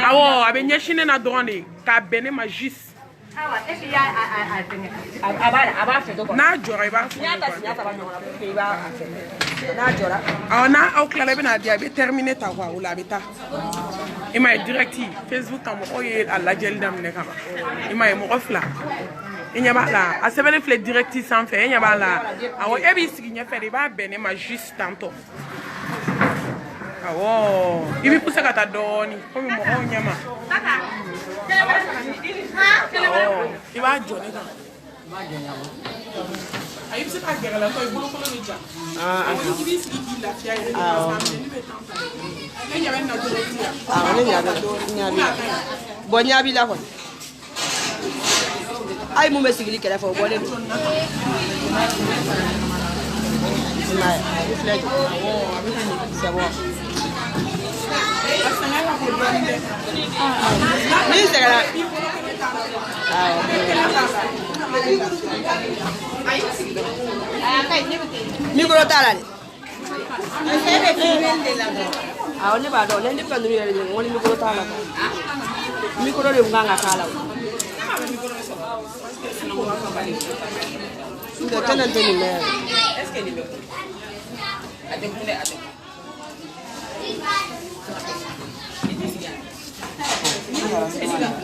Awo abe nyeshine na drone ka bene ma jis na jora ba na au kala bena dia be terminer ta wa ula beta ima directi Facebook tam o ye alla jel dam ne kama ima mo ofla inya ba la a sebele fle directi sans faire inya ba la awo e bi sigi nya fere ba bene ma jis tanto awo ibi pusa kata doni ko mi mo nyama iba jone ka ayi se ka gera la ko ibulo ko ni ja ibi sigi la fia ile ba ni be tanto e nya ben na directi ne bo nya bi la ko ay mu mesigili kala fo bo le c'est bon. Micro tala ni. Ah, on ba do, len di panu yele ni, woni micro tala. Micro de nganga kala. Ndo tena teni me. Est-ce que ni me? Ade kule ade.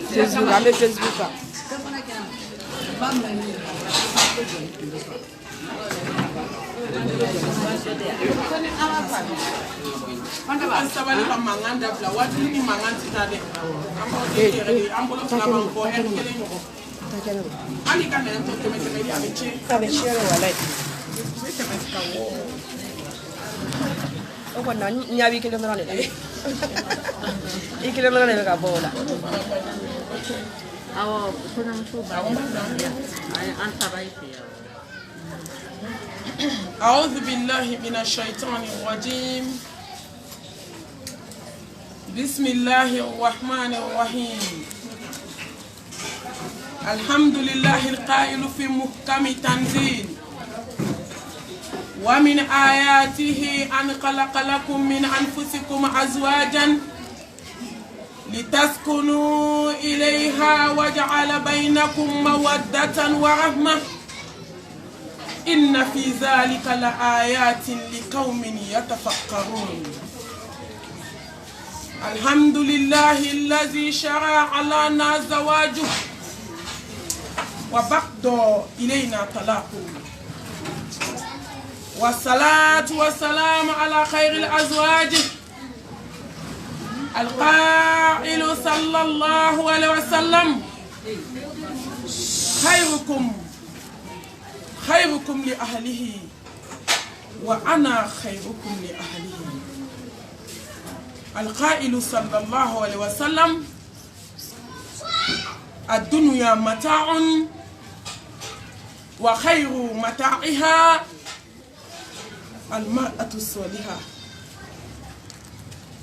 Facebook, ame Facebook. Oh, non, il y a eu quelqu'un dans les deux. Il y a quelqu'un dans les gabola. Ah, أعوذ بالله من الشيطان الرجيم بسم الله الرحمن الرحيم الحمد لله القائل في محكم تنزيل ومن آياته أن خلق لكم من أنفسكم أزواجا لتسكنوا إليها وجعل بينكم مودة ورحمة إن في ذلك لآيات لقوم يتفكرون الحمد لله الذي شرع لنا زواجه وبعد إلينا طلاقه والصلاة والسلام على خير الأزواج القائل صلى الله عليه وسلم خيركم لأهله وأنا خيركم لأهله القائل صلى الله عليه وسلم الدنيا متاع وخير متاعها المرأة الصالحة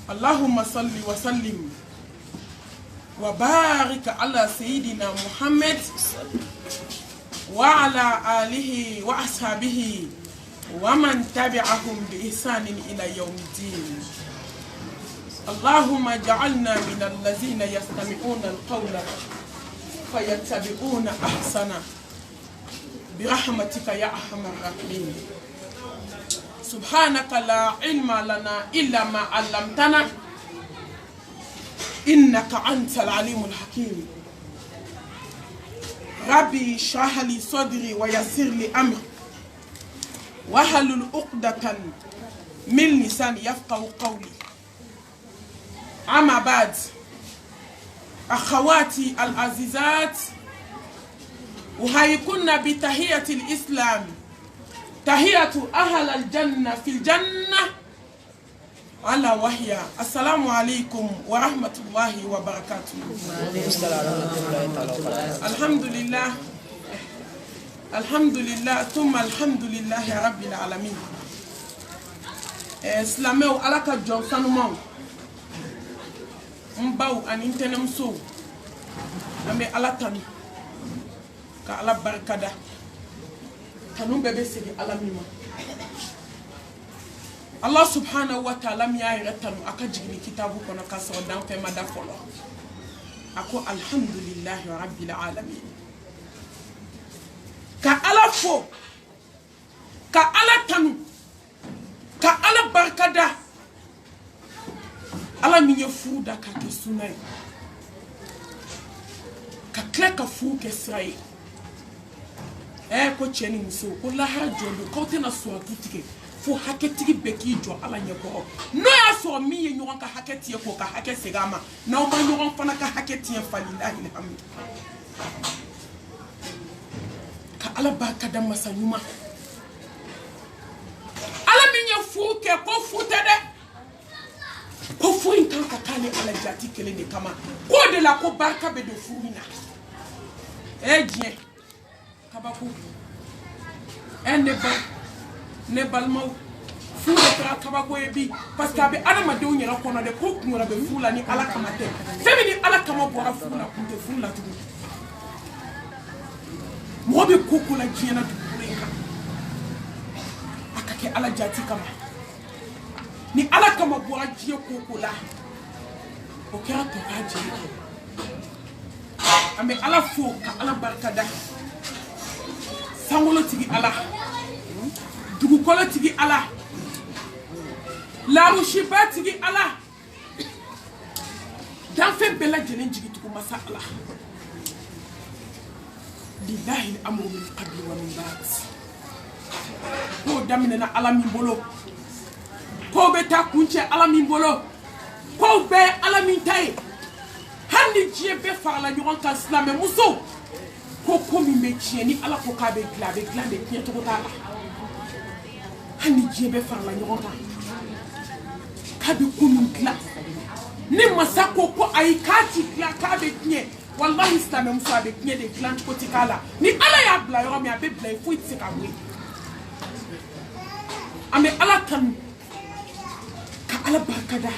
اللهم صل وسلم وبارك على سيدنا محمد وعلى آله وأصحابه ومن تبعهم بإحسان إلى يوم الدين اللهم اجعلنا من الذين يستمعون القول فيتبعون أحسنه برحمتك يا أرحم الراحمين سبحانك لا علم لنا إلا ما علمتنا إنك أنت العليم الحكيم ربي اشرح لي صدري ويسر لي أمري واحلل عقدة من لساني يفقهوا قولي أما بعد أخواتي العزيزات أحييكن بتحية الإسلام تحية أهل الجنة في الجنة على وهي السلام عليكم ورحمة الله وبركاته. الحمد لله ثم الحمد لله رب العالمين. Islameu alaka Johnson Mount Mbau an intenemso ame alatan ka ala barkada kanum bebe sigi alamima Allah subhanahu wa ta'ala mi ya tanu aka jigini kitabu kono ka so dan fe mada folo ako alhamdulillahi rabbil alamin ka ala fo ka ala tanu ka ala barkada ala mi ye furu da ka ke sunay ka kle ka furu ke sray ko cheni muso ko la ha jondo ko tena so atutike fo haketigi beki jo ala nyeko no ya so mi ye nyon ka haketi ko ka haketi gama na o ma nyon fana ka haketi falilahi alhamd ka ala barkada masanyuma ala mi ye fu ke ko futa de ko fu intan ka kale ala jati kele ne kama ko de la ko barka be do fu ina dien kabako ne balmaw fu de tra kabako ebi parce que be adama de onyara kono de ko kunora be fu la ni ala kama te femi ni ala kama bora fu la kunte fu la tugu mo be kokula jiena du kureka akake ala jati kama ni ala kama bora jie kokula o kera to aje ame ala fo ka ala barkada sangolo tigi ala dugu kolo tigi ala la rushiba tigi ala dan fe bela jenen jigi tugu masa ala lillahi al-amru min qabli wa min ba'd ko damina na ala min bolo ko be ta kunche ala min bolo ko be ala min tay handi jie be farla nyon kan islam muso ko komi me ni ala ko ka be glande kien to ta handi jie be farla nyon kan ka be komi gla ni masako ko ay kati gla ka be kien wallahi islam muso be kien de glande ko tikala ni ala ya bla yo mi abe bla fu itika we ame ala kan ka ala barkada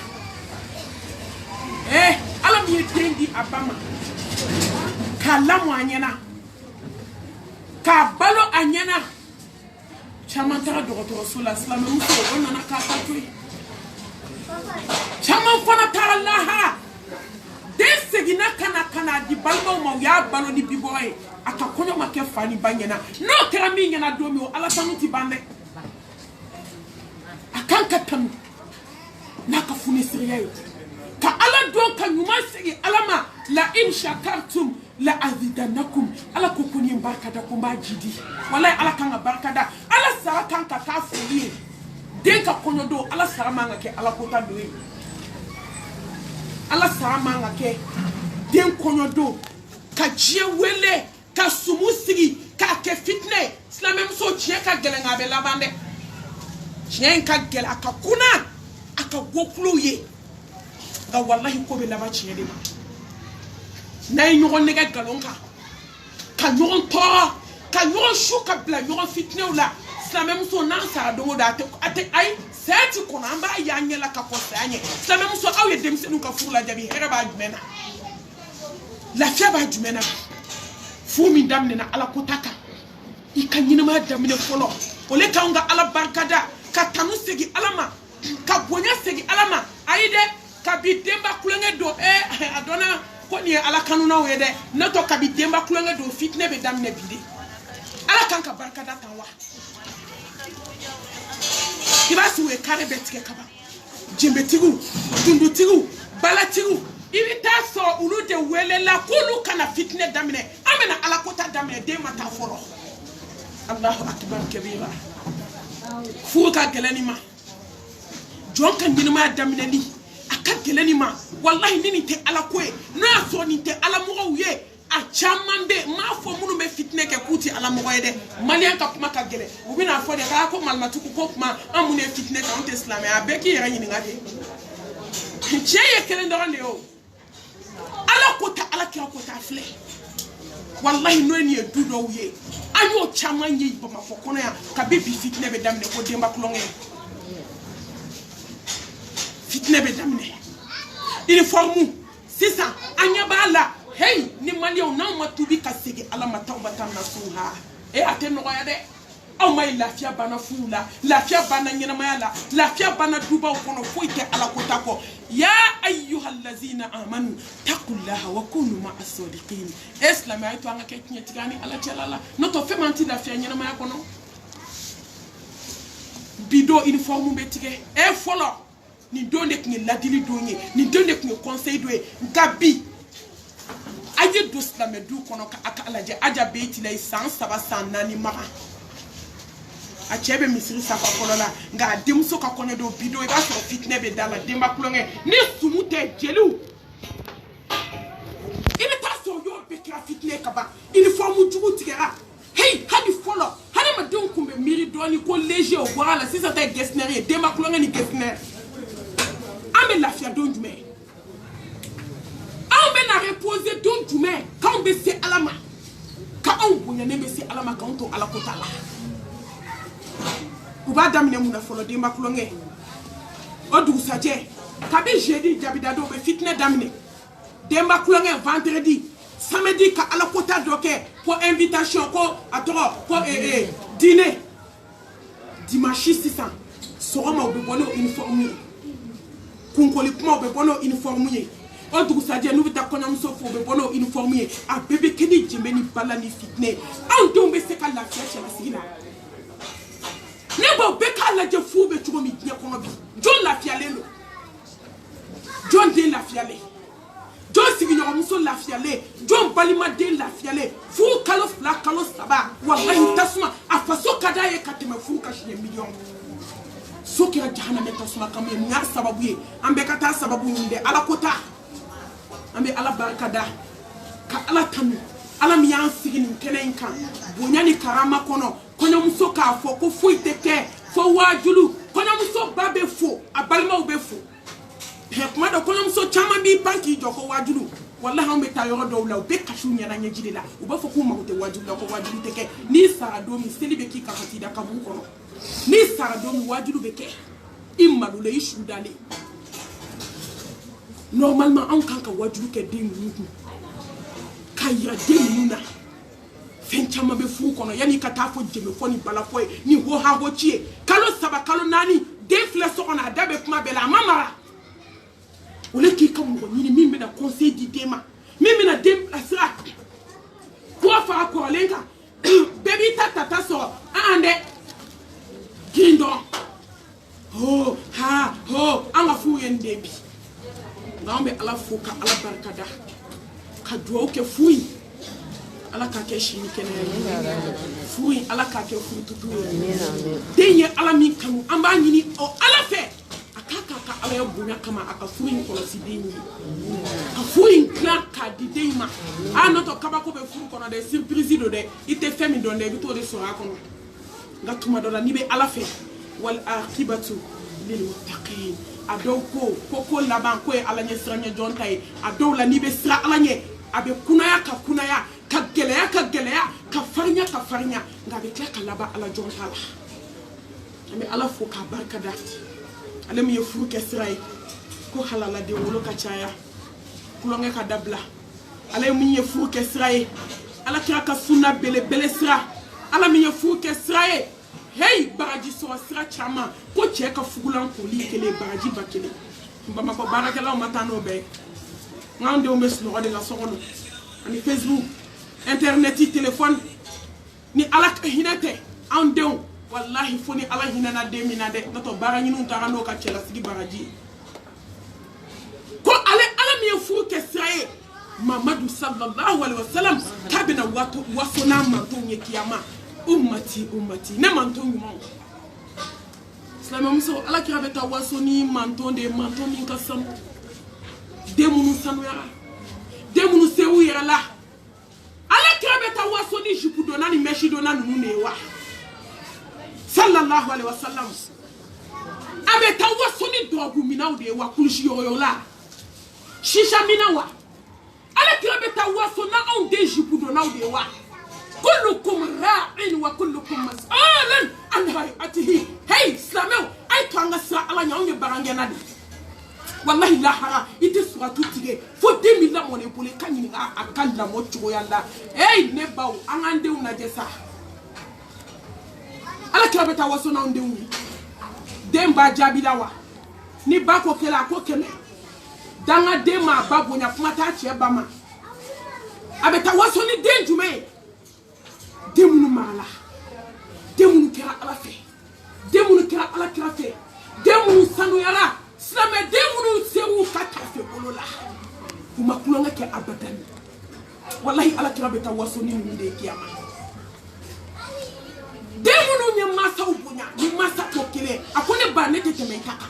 ala mi tendi abama ka lamu anyana ka balo anyana chama tara docteur sula islam muso onna na ka tatui chama fana tara laha desegina kana di balmo mo ya balo ni biboy aka konyo make fani banyana no kera mi nyana domi o ala tanuti bande akanka tanu naka fune siriyo ka ala don ka nyuma sigi alama la in shakartum la azidanakum ala ko kuni barkada ko ba jidi wallahi ala kan barkada ala sara kan ka fuli den ka konyo do ala sara manga ke ala ko ta doyi ala sara manga ke den konyo do ka jie wele ka sumu sigi ka ke fitne islam même so jie ka gelenga be labande jie ka gel aka kuna aka gokluye ga wallahi ko be laba chiede nay ñogon ne ga galonka ka ñogon to ka ñogon shuka bla ñogon fitne wala islam même so nan sara do da ate ay seti ko namba ya nyela ka ko sanye islam même so aw ye dem senu ka furla jabi hera ba jumena la fiaba jumena fu mi damne na ala ko taka ikanyina ma damne folo ole ka nga ala barkada ka tanu segi alama ka bonya segi alama ayide kabi demba kulenge do adona ko ni ala kanuna we de nato kabi demba kulenge do fitne be damne bide ala kanka barkada tanwa ibasi we kare betike kaba jimbe tigu dundu tigu bala tigu ibita so ulu de wele la kulu kana fitne damne amena ala kota damne de mata foro Allahu akbar kabira fuka gelenima jonka nyinima damne ni aka gelenima wallahi nini te ala koe na so ni te ala mo ye a chamambe ma fo munu be fitne ke kuti ala mo de malian ka kuma ka gele u bina fo de ka ko malmatu ko kuma amune fitne ka onte islam ya be ki yara nyini ngade cheye kele ndorande o ala ko ta ala ki ko ta fle wallahi no ni edu do ye ayo chamanye ba ma fo kono ya ka be bi fitne be damne ko demba klonge fitne be damne il formu sisa anya bala hey ni mali on na matubi kasigi ala matawbatan nasuha ateno ya de aw ma lafiya bana furu la lafiya bana ɲɛnamaya la lafiya bana dubaw kɔnɔ foyi tɛ ala ko ta kɔ ya ayyuhallazina amanu taqullaha wa kunu ma'a sadiqin islamɛ ay to an ka kɛ tiɲɛtigiya ni ala cɛla la n'o tɛ fɛn man ti lafiya ɲɛnamaya kɔnɔ bido uniforme bɛ tigɛ fɔlɔ nin don de tun ye ladili don ye nin don de tun ye conseil don ye nka bi aje do silamɛ du kɔnɔ ka aka lajɛ aja bɛ itila san 3 san 4 maga a cɛ bɛ misiri safa fɔlɔ la nka a denmuso ka kɔɲɔ don bido i b'a sɔrɔ fitinɛ bɛ da la denba kulonkɛ ni sumu tɛ jeliw i bɛ taa sɔrɔ yɔrɔ bɛɛ kɛra fitinɛ ka ban uniforme jugu tigɛra hey hali fɔlɔ hadamadenw tun bɛ miiri dɔɔni ko léger o bɔra la sisan tɛ gestionnaire ye denba kulonkɛ ni gestionnaire an bɛ lafiya don jumɛn an bɛ na reposer don jumɛn k'anw bɛ se ala ma k'anw bonyanen bɛ se ala ma k'anw to ala ko ta la u b'a daminɛ mun na fɔlɔ denba kulonkɛ o dugusajɛ kabi jeudi jabida dɔw bɛ fitinɛ daminɛ denba kulonkɛ vendredi samedi ka ala ko ta dɔ kɛ ko invitation ko a tɔgɔ ko dîner dimanche sisan sɔgɔma u bɛ bɔ n'o uniforme ye kunkoli kuma u bɛ bɔ n'o uniforme ye o dugusajɛ n'u bɛ taa kɔɲɔmuso fo u bɛ bɔ n'o uniforme ye a bɛɛ bɛ kɛ ni jɛnbɛ ni bala ni fitinɛ anw denw bɛ se ka lafiya cɛlasigi la ne b'aw bɛɛ k'a lajɛ fu bɛ cogo min diɲɛ kɔnɔ bi jɔn lafiyalen don jɔn den lafiyalen jɔn sigiɲɔgɔnmuso lafiyalen jɔn balimaden lafiyalen furu kalo 2 kalo 3 walahi tasuma a faso ka d'a ye ka tɛmɛ furu ka siɲɛ miliyɔn so kɛra jahanamɛ tasuma kama ye mun y'a sababu ye an bɛɛ ka taa sababu ɲini dɛ ala ko ta an bɛ ala barika da ka ala tanu ala min y'an sigi nin kɛnɛ in kan bonya ni karama kɔnɔ kɔɲɔmuso k'a fɔ ko foyi tɛ kɛ fo waajulu kɔɲɔmuso ba bɛ fo a balimaw bɛ fo kuma dɔ kɔɲɔmuso caman b'i pan k'i jɔ ko waajulu walahi an bɛ taa yɔrɔ dɔw la u bɛ kasiw ɲɛna ɲɛji de la u b'a fɔ k'u mago tɛ waajulu la ko waajulu tɛ kɛ n'i sara don min seli bɛ k'i kan ka t'i da kaburu kɔnɔ n'i sara don min waajulu bɛ kɛ i malola i su dalen normalement anw kan ka waajulu kɛ den ninnu kun k'a yira den ninnu na fɛn caman bɛ furu kɔnɔ yanni ka taa fɔ jɛmɛfɔ ni balafɔ ye ni ho ha ho ci ye kalo 3 kalo 4 den filɛ so kɔnɔ a da bɛ kuma bɛɛ la a ma mara o le k'i ka mɔgɔ ɲini min bɛna conseil di den ma min bɛna den bilasira k'o fara kɔrɔlen kan bɛɛ b'i ta tata sɔrɔ dɛ girin dɔn ho ha ho an ka furu ye nin den bi nka an bɛ ala fo ka ala barika da ka dugawu kɛ furu in ala k'a kɛ sini kɛnɛya ye furu in ala k'a kɛ furututu ye den ye ala min kanu an b'a ɲini o ala fɛ a k'a ka ala ye bonya kama a ka furu in kɔlɔsi den ye ka furu in dilan k'a di den ma a n'o tɛ kabako bɛ furu kɔnɔ dɛ surprise don dɛ i tɛ fɛn min dɔn dɛ i bɛ t'o de sɔrɔ a kɔnɔ nka tuma dɔ la n'i bɛ ala fɛ wal akibatu lil muttaqin a dɔw ko laban ko ye ala ɲɛ siran ɲɛ jɔn ta ye a dɔw la n'i bɛ siran ala ɲɛ a bɛ kunaya ka kunaya ka gɛlɛya ka gɛlɛya ka farinya ka farinya nka a bɛ tila ka laban ala jɔn ta la an bɛ ala fo k'a barika da ale min ye furu kɛ sira ye ko halala den wolo ka caya kulonkɛ ka dabila ale min ye furu kɛ sira ye ala kira ka sunna belebele sira ala min ye furu kɛ sira ye hey baraji sɔrɔ sira caman ko cɛ ka fugulan koli kelen baraji ba kelen bamakɔ baarakɛlaw ma taa n'o bɛɛ ye n'anw denw bɛ sunɔgɔ de la so kɔnɔ ani facebook internet téléphone ni ala ka hinɛ tɛ anw denw wallahi fo ni ala hinɛna den min na dɛ n'o tɛ baara ɲiniw taara n'o ka cɛlasigi baraji ko ala min ye furu kɛ sira ye mamadu sallallahu alaihi wasallam k'a bɛna waso n'a mantonw ye kiyama ummati ne manton ɲumanw silamɛmuso ala kira bɛ taa waso ni manton de manton min ka sanu den minnu sanuyara den minnu sewu yɛrɛ la ala kira bɛ taa waso ni jupu donna ni mɛsi donna ninnu de ye wa sallallahu alaihi wasallam a bɛ taa waso ni dɔgɔku minɛnw de ye wa kulusi yɔyɔ la shisha minɛn wa ala kira bɛ taa waso na anw den jupu donnaw de ye wa kullukum ra'in wa kullukum mas'ulun an hayatihi hey silamɛw a ye to an ka sira ala ɲɛ anw ye bagangɛnna de wallahi lahara i tɛ suratu tigɛ fo den min lamɔna i bolo i ka ɲininka a ka lamɔ cogoya la hey ne baw an k'an denw lajɛ sa kira beta waso na onde wi dem ba jabila wa ni ba ko kela ko keme danga dem ma ba bonya kuma ta che ba ma abeta waso ni den jume demunu mala demunu kira ala fe demunu kira ala kira fe demunu sanu yara slame demunu sewu kata fe bolola kuma kulonga ke abadan wallahi ala kira beta waso ni minde kiyama demunu nya masa ubunya ni masa kokele akone ba ne tete men kaka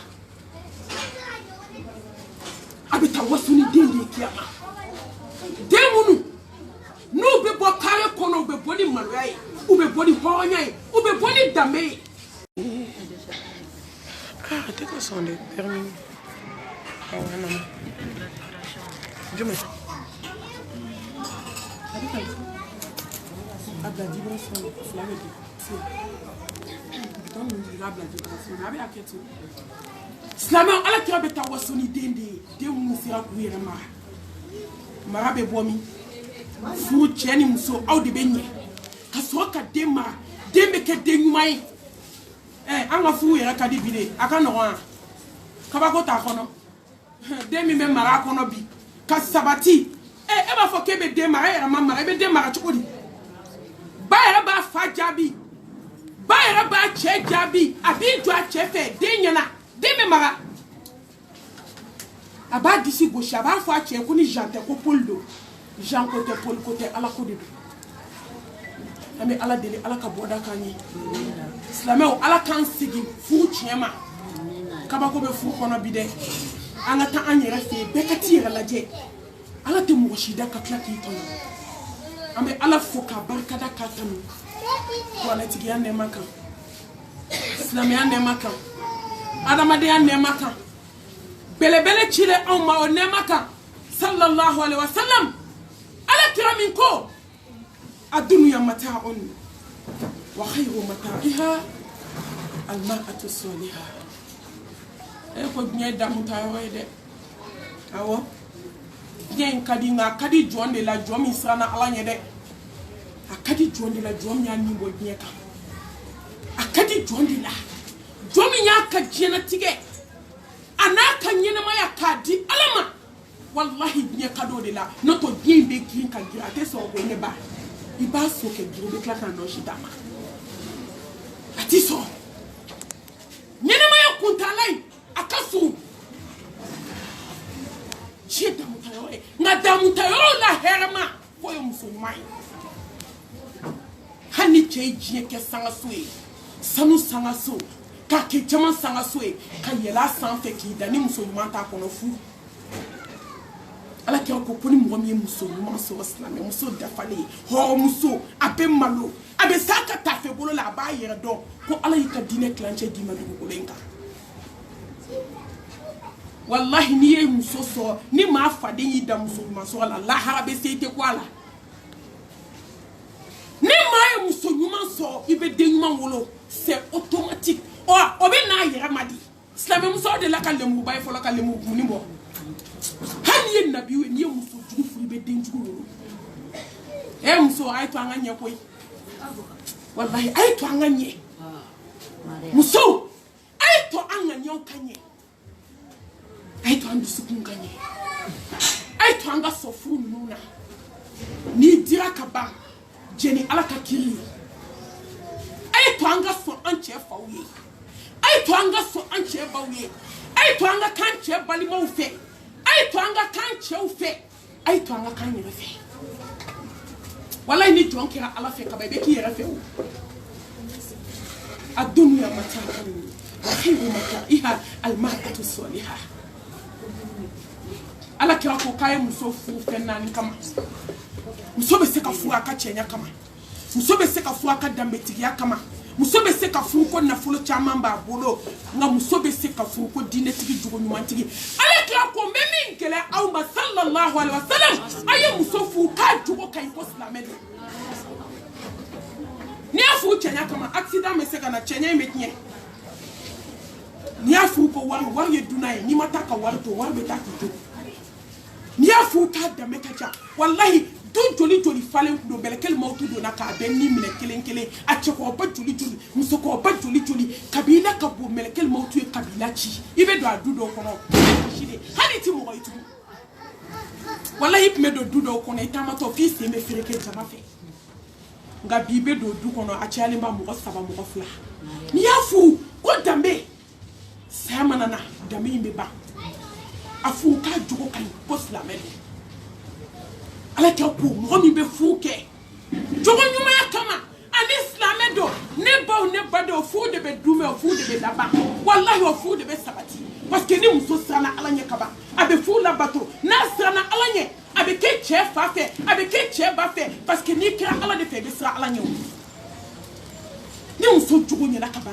abeta waso ni dende kiyama demunu no be bo kare kono be boni malwai ou be boni hoonyai ou be boni dame arrêtez quoi ça on est terminé ah ouais non je me abladi bon son flamme de putain on dit abladi bon son abi aketu slama ala kira beta wasoni dende de mu sira ku yere mara be bomi fu cheni muso awde benye ka so ka dema dembe ke denyumai anga fu yere ka di bile aka no an ka ba ko ta kono demi me mara kono bi ka sabati e ba fo kebe dema yere mama be dema chukudi ba yere ba fa jabi ba yere ba che jabi abi jo a che fe denyana demi mara aba disi gauche aba fo a che ko ni jante ko poldo Jean côté Paul côté ala ko de ami ala deli ala ka boda kanyi islameo ala kan sigi fu chiema kaba ko be fu kono bide anga ta anyere fe bekati relaje ala te mo shida ka klaki to ami ala fu ka barka da ka tanu wala tigi ande maka islameo ande maka adama de ande maka bele bele chile on ma on maka sallallahu alaihi wasallam ala kiramin ko الدنيا متاع وخير متاعها المرأة الصالحة eko nye da mutawe de awo nye kadi nga kadi jonde la jomi sana ala nye de akadi jonde la jomi ya ni bo nye ka akadi jonde la jomi nya ka jena tige anaka nyene ma ya kadi alama wallahi nye kado de la noto bien be kin ka gira te so go ne ba iba so ke giro be klaka no shidama ati so nyene ma ya kuntalai akasu cheda mutayo ngada mutayo la herma fo yo musulmai hani cheji ke sanga suwe sanu sanga so ka ke jama sanga suwe ka yela sanfe ki dani musulman ta kono fu ala kira ko poni mo mi musulman so islam muso dafale ho muso abe malo abe saka tafe bolo la ba yere do ko ala yika dine clanche di madu ko lenka wallahi ni e muso so ni ma fade yi da musulman so ala la harabe seite ko ala ni ma e musulman so ibe denyuma wolo c'est automatique o obe na yere madi islam muso de la kalemu bay fo la kalemu ni mo hani nabi we ni muso jugu furi be denjugu e muso ay to anganye koy wallahi ay to anganye muso ay to anganye okanye ay to andu sukunganye ay to anga sofu nuna ni dira kaba jeni alaka kiri ay to anga so anche fawi ay to anga so anche bawi ay to anga kanche bali mo fe ay to anga kanche ufe ay to anga kanye refe wallahi ni jonkira ala fe kaba be ki refe الدنيا متاع وخير متاعها المرأة الصالحة ala kira ko kay muso fu fenani kama muso be se ka fu aka chenya kama muso be se ka fu aka dambetigi ya kama muso be se ka fu ko na fulo chama ba bolo nga muso be se ka fu ko dine tigi jugo nyumantigi ala kira ko memi ngele aw ma sallallahu alaihi wasallam ayi muso fu ka jugo kay ko slamedo ni afu chenya kama accident me se kana chenya imetnye ni afu ko war ye dunay ni mata ka war to war be ta ki ni afu ta da mekacha wallahi du joli falen kudo bele kel mawtu do na ka ben ni mine kelen a cheko ba joli musoko ba joli kabila ka bo mele kel mawtu e kabila chi ibe do adu do kono shide hali ti mo itu wallahi me do do kono itama to fi se me fireke jama fe nga bibe do du kono a chali mba mo saba mo fla ni afu ko dambe sama nana dambe imbe ba afu ka jogo kan post la mele ala ka po mo mi be fuke jogo nyuma ya kama an islam do ne ba do fu de be dume fu de be laba wallahi o fu de be sabati parce que ni muso sana ala nya kaba abe fu la bato na sana ala nya abe ke chef fa fe abe ke chef ba fe parce que ni kira ala de fe be sra ala nya ni muso jogo nya la kaba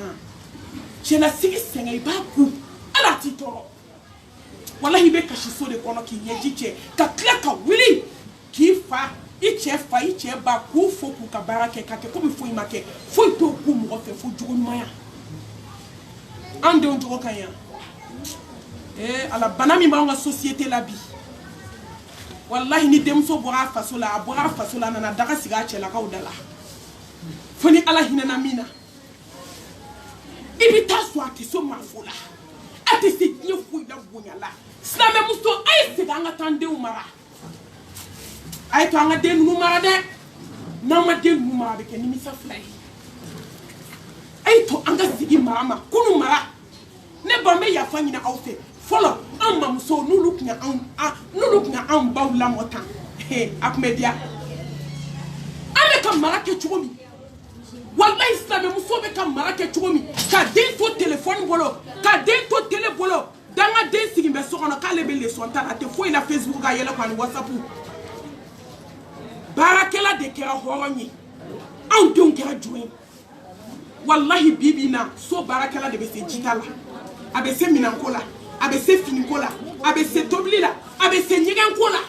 je na sigi senga iba ku ala ti toro wallahi be kashi so de kono ki yeji che ka kla ka wili ki fa iche ba ku fo ku ka barake ka ke ko mi fo imake fo to ku mo fe fo jogo maya ande on jogo kanya ala banami ba nga société la bi wallahi ni demso bora fasola nana daga siga chela ka udala foni ala hinana mina ibita swati so mafola ati se die fu da bunyala slame musto ay se nga tande umara ay to nga de numara de na ma de numara be ke ni misa fly ay to anga sigi mama kunu mara ne ba me ya fanyina awfe follow amma muso nuluk nya an bawla motan akmedia ame kam marake chugomi wallahi islam muso be kam marake chugomi ka den to téléphone bolo ka den to télé bolo danga den sigi be so kono ka lebe le sonta ate fo ina Facebook ga yela kwa WhatsApp barakela de kera horonyi an don kera join wallahi bibina so barakela de be se jikala abe se minankola abe se finikola abe se toblila abe se nyigankola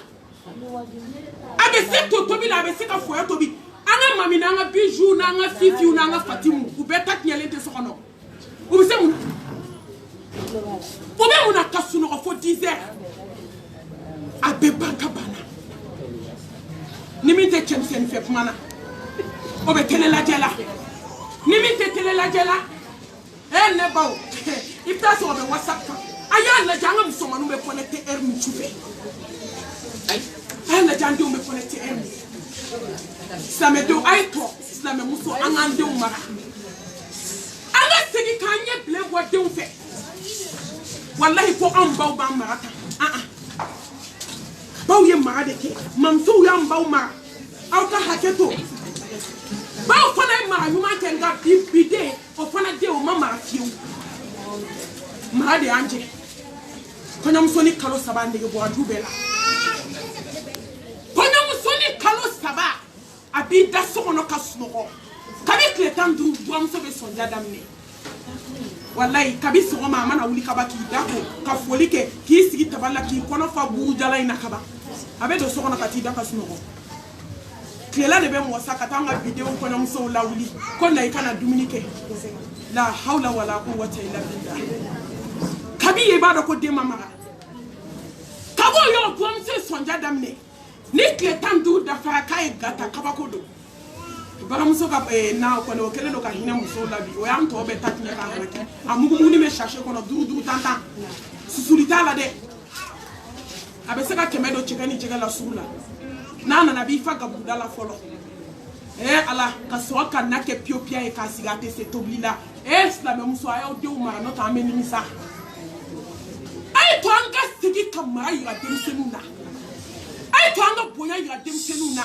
abe se totobila abe se ka foya tobi anga mami na anga bijou na anga fifi na anga fatimu ubeta nyelete sokono ubise mu ube muna kasuno ko fo 10 heures abe banka bana nimite chemsen fe kumana obe tele la jela nimite tele la jela ne bawo ipta so be WhatsApp aya la janga musoma no me connecter air mi chufe ay la jande o me connecter air mi ça me do ay to ça me muso angande o mara anga sigi kanye ble bo de o fe wallahi ko am baw ba marata baw ye mara de ke mam so ya mbaw mara aw ka haketo baw fana mara yuma tenga bide o fana de o mama fiu mara de anje konyam soni kalo saba ndege bo adubela konyam soni kalo saba abi da sokono kasnoko kabi kletan du drum so be sonja damne wallahi kabi so mama na wuli kaba ki dako ka folike ki sigi taballa ki kono fa buru jala ina kaba abe do sokono kati da kasnoko klela de be mo saka tanga video konyam so la wuli konna ikana dominike la hawla wala quwwata illa billah kabi e ba do ko de mama kabo yo pom se sonja damne ni kletan du da fa kai gata kaba ko do bara muso ka na ko no kele do ka hina muso la bi o yam to be tatnya ka haraki amugu muni me chercher ko no du tanta susulita la de abe se ka kemedo chekani chekala sula nana na bi fa gabuda la folo ala ka so ka na ke piopia e ka sigate se toblila la me muso ayo de umara no ta meni misa ay to anga sigi kamara ya dem senuna ay to anga boya ya dem senuna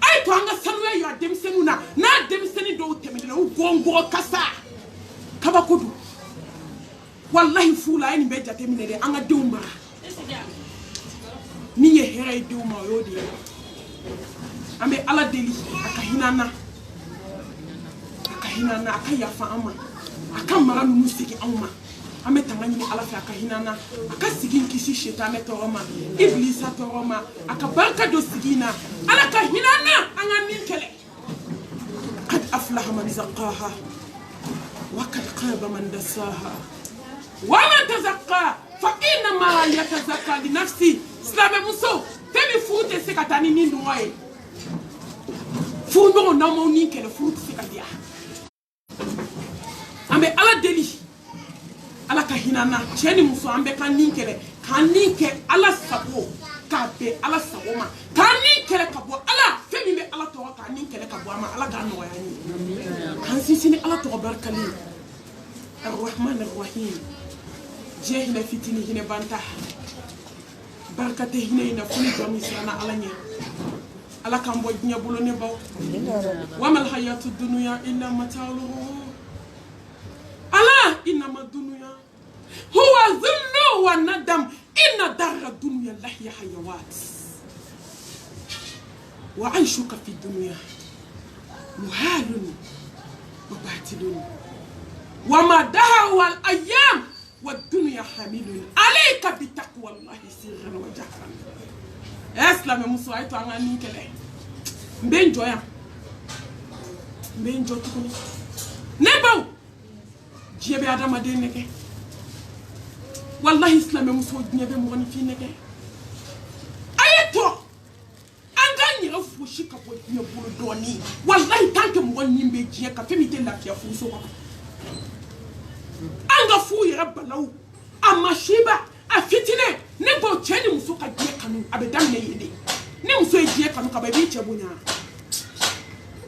ay to anga sanwe ya dem senuna na dem seni do temedina u gongo kasa kabakodu wallahi fula ni be jate mi de anga de umara ni ye here de umara yo de ambe ala deli akahinana akayafa ama akamara nu musiki ama ame tangani ni ala fa akahinana akasigin kisi shetane toroma iblisa toroma akabarka do sigina ala kahinana angani kele qad aflaha man zaqaha wa qad khaba man dasaha wa man tazaqqa fa inma yatazakka li nafsi slame muso temi fute se katani ni ndoye Fou non non mon ni kele fou ti ka dia. Ambe ala deli. Ala ka hinana cheni muso ambe kan ni kele kan ni ke ala sabo ka be ala sabo ma. Kan ni kele ka bo ala femi be ala to ka ni kele ka bo ma ala ga no ya ni. Kan sisini ala to barkali. Ar-Rahman ar-Rahim. Jehina fitini hine banta. Barkate hine ina funi domi sana ala nye. Ala kambo nya bulo ne baw. Wa mal hayatu dunya illa mata'ul. Ala inna ma dunya huwa dhillu wa nadam inna darra dunya lahi hayawat. Wa aishuka fi dunya muhalun wa batilun. Wa ma dahawa al ayyam wa dunya hamilun alayka bi taqwa allahi sirran wa jahran. Eslam muso ay to ngani kele mbenjo ya mbenjo tukuni nebaw jibe adama de neke wallahi islam muso nyebe mo ni fi neke ayeto angani refu shika po nyebulu doni wallahi tanke mo ni mbe jiye ka femite la fia fu so anga fu ya balaw amashiba afitine nebo cheni muso ka jiye kanu abedam ne yede ne muso jiye kanu ka baby chebunya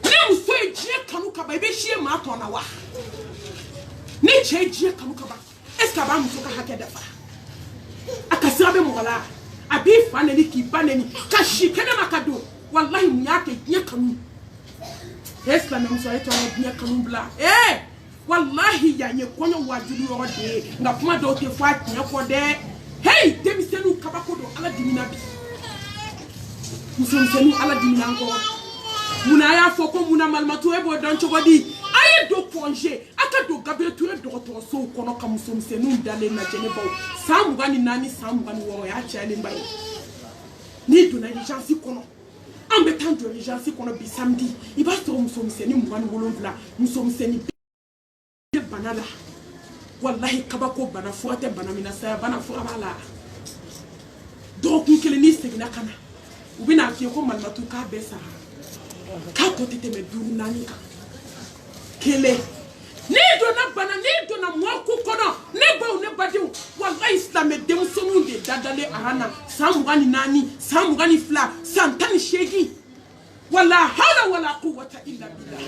ne muso jiye kanu ka baby shie ma to na wa ne jiye kanu ka ba eska ba muso ka hake dafa akasira be mola abi fa ne ki ba ne ka shikene makado wallahi mu yake jiye kanu eska ne muso eto na jiye kanu bla wallahi ya nye konyo wajulu yo de nga kuma do te fa jiye ko de hey demisenu kabakodo ala dimina bi musonsenu ala dimina ko muna ya foko muna malmatu ebo don chogodi aye do congé aka do gabe toure do so kono ka musonsenu dale na jene baw samu gani nani samu gani woro ya chale mbay ni do na urgence kono ambe tan do urgence kono bi samedi iba so musonsenu mbani wolonvla musonsenu banala wallahi kabako bana fuate bana minasa bana fuamala donc kele ni segina kana ubina ki ko malmatu ka besa ka to tete me duru nani ka kele ni do na bana ni do na mwaku kono ne ba ne badiu wallahi islam e dem sonu de dadale arana samugani nani samugani fla santani shegi wala hawla wala quwwata illa billah.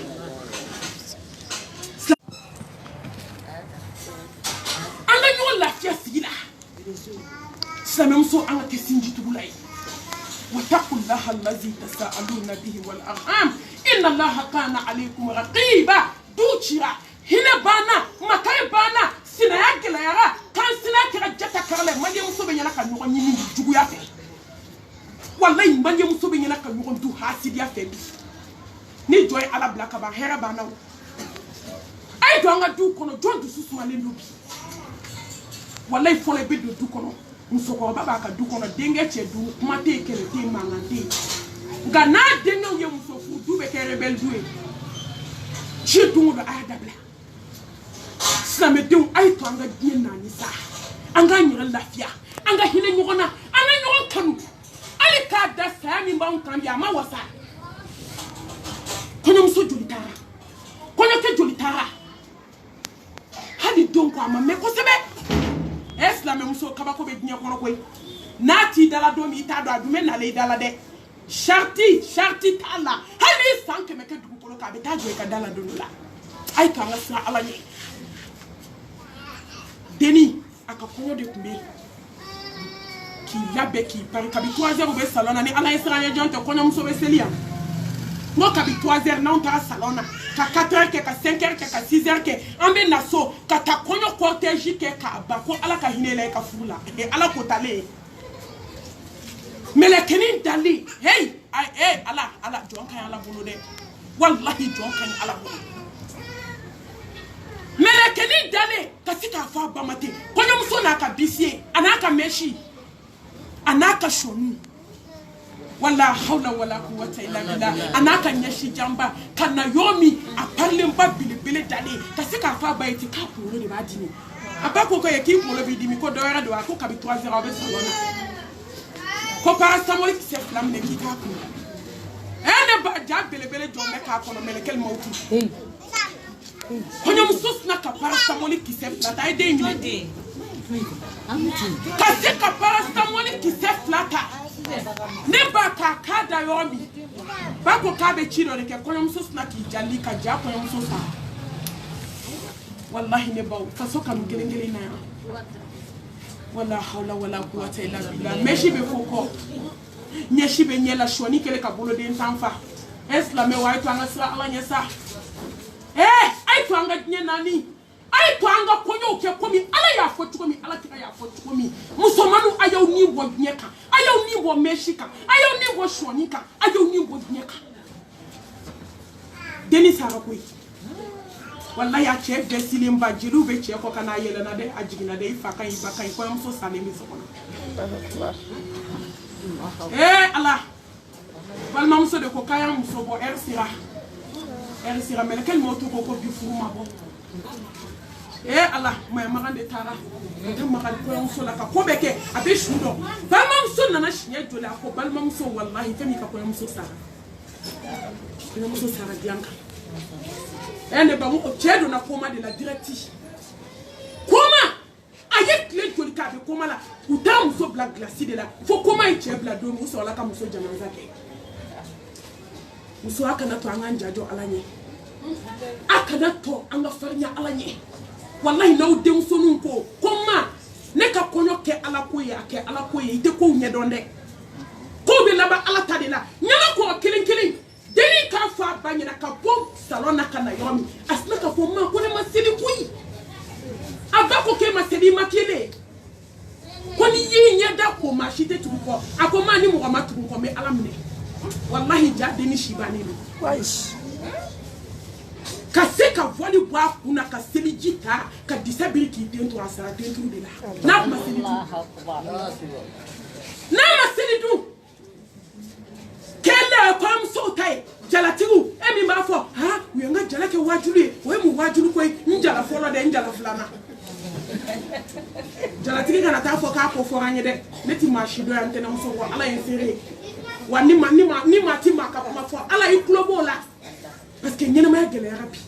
سنمسو أنا كسنجي تقولي واتقوا الله الذي تساءلون به والأرحام إن الله كان عليكم رقيبا دوتشرا هنا بانا مكاي بانا سنايا كلايرا كان سنايا كرجتا كرله ما يمسو بيننا كان نغني من جويا في والله ما يمسو بيننا كان نغني دو حاسديا في ni joy ala blaka ba hera bana ay do nga du kono jondu susuma le lobi wallahi fole be do du kono musoko baba ka du kono denge che du kuma te kele te mangante nga na denge ye musofu du be ke rebel dué je du do ay dabla same de ay to nga dien na ni sa anga nyira lafia anga hine nyogona ana nyogon kanu ali ka da sa mi ba on kan ya ma wasa kono muso julitara kono ke julitara hadi donc ama me ko sebe la même chose kabako be nya kono koy nati dala domi ta do adume na le dala de sharti tala hali sanke me ke du kono ka be ta jo ka dala do la ay ka ngasa ala ni deni aka kono de kumbe ki labe ki par ka bi 3h be salona ni ala esranya jonte kono muso be selia mo ka bi 3h na on ta salona ka 4h ke ka 5h ke ka 6h ke ambe naso ka ta konyo cortège ke ka ba ko ala ka hinele ka fula e ala ko tale mele kenin dali hey ay ala jon kan ala bulu de wallahi jon kan ala bulu mele kenin dali ka sika fa ba mate konyo muso na ka bisie anaka meshi anaka shonu wala hawla wala quwwata illa billah anaka nyashi jamba kana yomi aparle mba bilibili dali kasika fa ba eti ka polo de badini abako ko yeki polo bi dimi ko doyara do ko kabi 3h abe salona ko paracetamol ki se flam ne ki ka ko ene ba ja belebele jombe ka kono melekel mautu konyo musos na ka paracetamol ki se flata e de ngile ka se ka paracetamol ki se flata ne ba ka kada yomi ba ko ka be chiro de ke konyo musos na ki jali ka ja konyo musos wallahi ne ba fa so kam gelengele na wala hawla wala quwwata illa billah meshi be foko nyeshi be nyela shoni kele ka bolo de ntanfa eslame wa itu anga sira ala nyesa ai to anga nye nani ai to anga konyo ke komi ala ya fotu komi ala tika ya fotu komi musomanu ayaw ni bo nyeka ayaw ni bo meshika ayaw ni bo shoni ka ayaw ni bo nyeka deni sara koy wallahi ya che besili mba jiru be che ko kana yele na de ajigina de ifaka ibaka ko am so sale mi so kono Allah balma muso de ko kaya muso bo ersira mele kel moto ko bi fuma bo Allah ma magande tara de magal ko muso la ka ko beke abe shudo balma muso nana shinya jola ko balma muso wallahi fami ka ko muso sara dianka ende ba mu chedo na koma de la directive koma ayek le joli ka be koma la uta muso black glace de la fo koma e chebla do muso la ka muso jamaza ke muso aka na to anga njajo alanye aka na to anga farnya alanye wallahi na ude muso nunko koma ne ka konyo ke ala koye ite ko nye donde ko be laba ala tadela nyala ko kilin deni ka fa banyana ka bom salon na kana yomi asna ka fo ma ko ne maseli kuyi abako ke maseli makele ko ni yi nyada ko ma shite tuko akoma ni mo ma tuko me alamne wallahi ja deni shibani no waish ka se ka voli bwa kuna ka seli jita ka disability dentro asara dentro de la na maseli du kella kom so tay jalatigu emi ma fo ha wi nga jalake wajulu we mu wajulu koy njala folo de njala flana jalatigu kana ta fo ka ko fo ranye de neti ma shido ya ntena so ko ala yensere wa ni ma ti ma ka ma fo ala yi klobo la parce que nyene ma gele rapi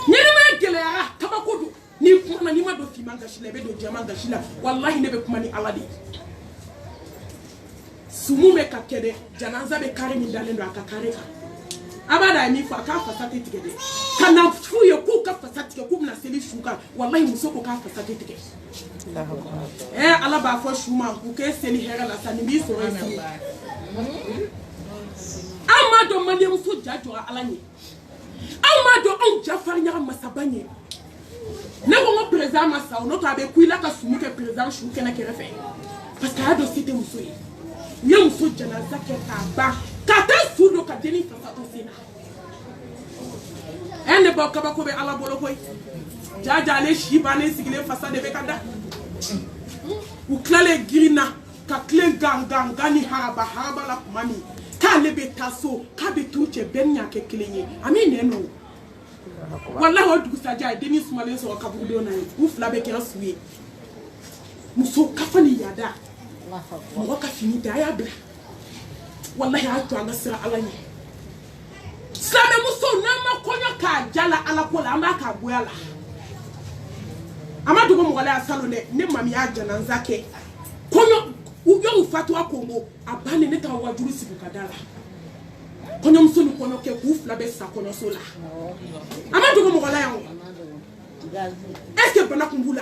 nyene ma gele ara tabakodu ni kuma ni ma do fi manga shile be do jamanga shila wallahi ne be kuma ni ala de sumume kakede janaza be kare mi dalendo akakareka abada mi fa ka fasate tigede kana fuye ku ka fasate ke ku na seli shuka wallahi musoko ka fasate tigede ala ba fo shuma ku ke seli hera la sani bi so resi amado mali muso jajo alanye amado on jafar nya masabanye ne ko mo président masa no to abe kuila ka sumuke président shuke na kerefe parce que ado cité muso yi yam so janaza ke taba kata sudo ka deni fasa osina ene ba ka ba ko be ala bolo koy jaja le shiba ne sigile fasa de be kada u klale girina ka klen gangani haba la kumani ka le be taso ka be tuche benya ke klenye ami neno wallahi odu saja deni sumale so ka budo na u fla be ke asuye muso kafani yada mwaka finita ya bla wallahi hatu anga sira alanye same muso nama konyo ka jala ala kola amba ka boyala amadu mo ngala asalone ne mami ya jana nzake konyo uyo ufatu akongo abane ne ta wajuru sibukadala konyo muso ni konyo ke kufla be sa konyo sola amadu mo ngala yango est-ce que bana kumbula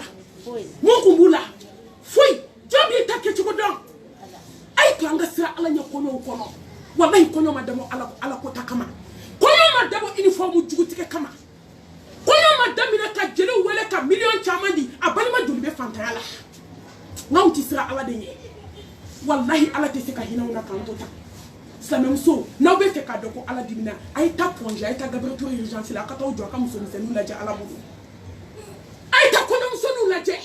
mo kumbula foi jobi take chukodon ay to anga sira ala nya kono wallahi kono madamo ala ko takama kono madamo uniform jugutike kama kono madami na ka jele wele ka million chamandi abali ma dulbe fantala ngauti sira ala de wallahi ala te seka hina una kantota c'est même so na be fe ka doko ala dimina ay ta ponje ay ta gabriel urgence la ka taw jo ka muso ni la ja ala bodu ay ta kono muso nu la je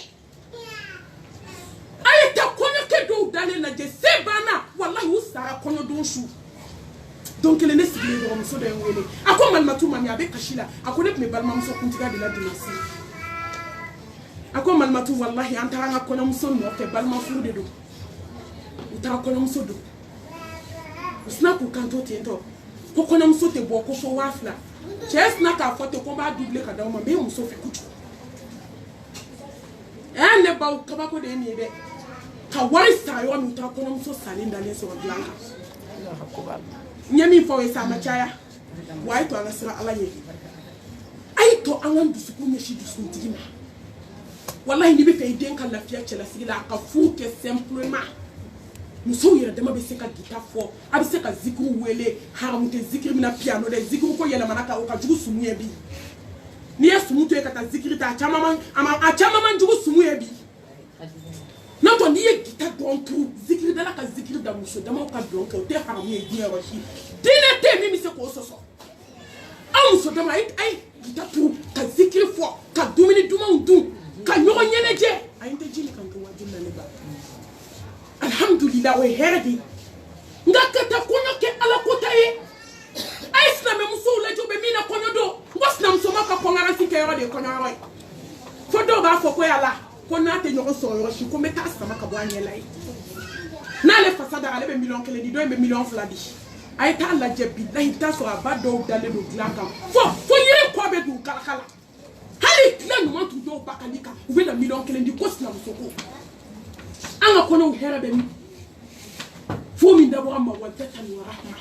ay ta kono ke do dale la je sebana wallahi usara kono don shu donc le ne sigile do muso de wele akoma matu mami abe kashila akone me balma muso kuntiga de la dimasi akoma matu wallahi antara kono muso no ke balma furu de do utara kono muso do Snap ou quand tu es pour qu'on me saute beaucoup pour wafla. Chess n'a qu'à faire combat doublé quand on m'a mis un sauf écoute. Et ne pas au tabac de niébé. Kawai sa yo mi ta kono so sali ndale so blanca. Nyami fo esa machaya. Wai to anasira ala ye. Ai to anwan dusuku ne shi dusuku tigina. Wallahi ni be fe den kan lafiya chela sigila ka fu ke simplement. Muso yere dama be se ka guitar fo, abi se ka zikru wele, haramute zikri mina piano de zikru ko yele manaka o ka jugu sumu yebi. Ni sumu to e ka ta zikri ta chama man jugu sumu yebi. Non, on dit que tu as zikri dala ka zikri da muso dama ka donc te haram ye dia washi dina te mimi se ko soso am so dama ai kita tu ka zikri fo ka dumini duma undum ka nyoro nyeneje ai te jini kan ko wajin na leba alhamdulillah we herdi ngaka ta kono ke ala ko tayi ai sna me muso la jobe mina kono do wasna muso maka ko ngara sike yoro de kono roy fo do ba fo ko yala kona te nyoro so yoro shi ko meta sama ka bo anyelai na le fasada ale be million kele di do be million fladi ay ta la jebi la hita so abado dale do glaka fo yire ko be du kala hali kila no mantu do bakalika u be na million kele di ko sina musoko anga kono hera be mi fo mi dabo amma wa tatani wa rahma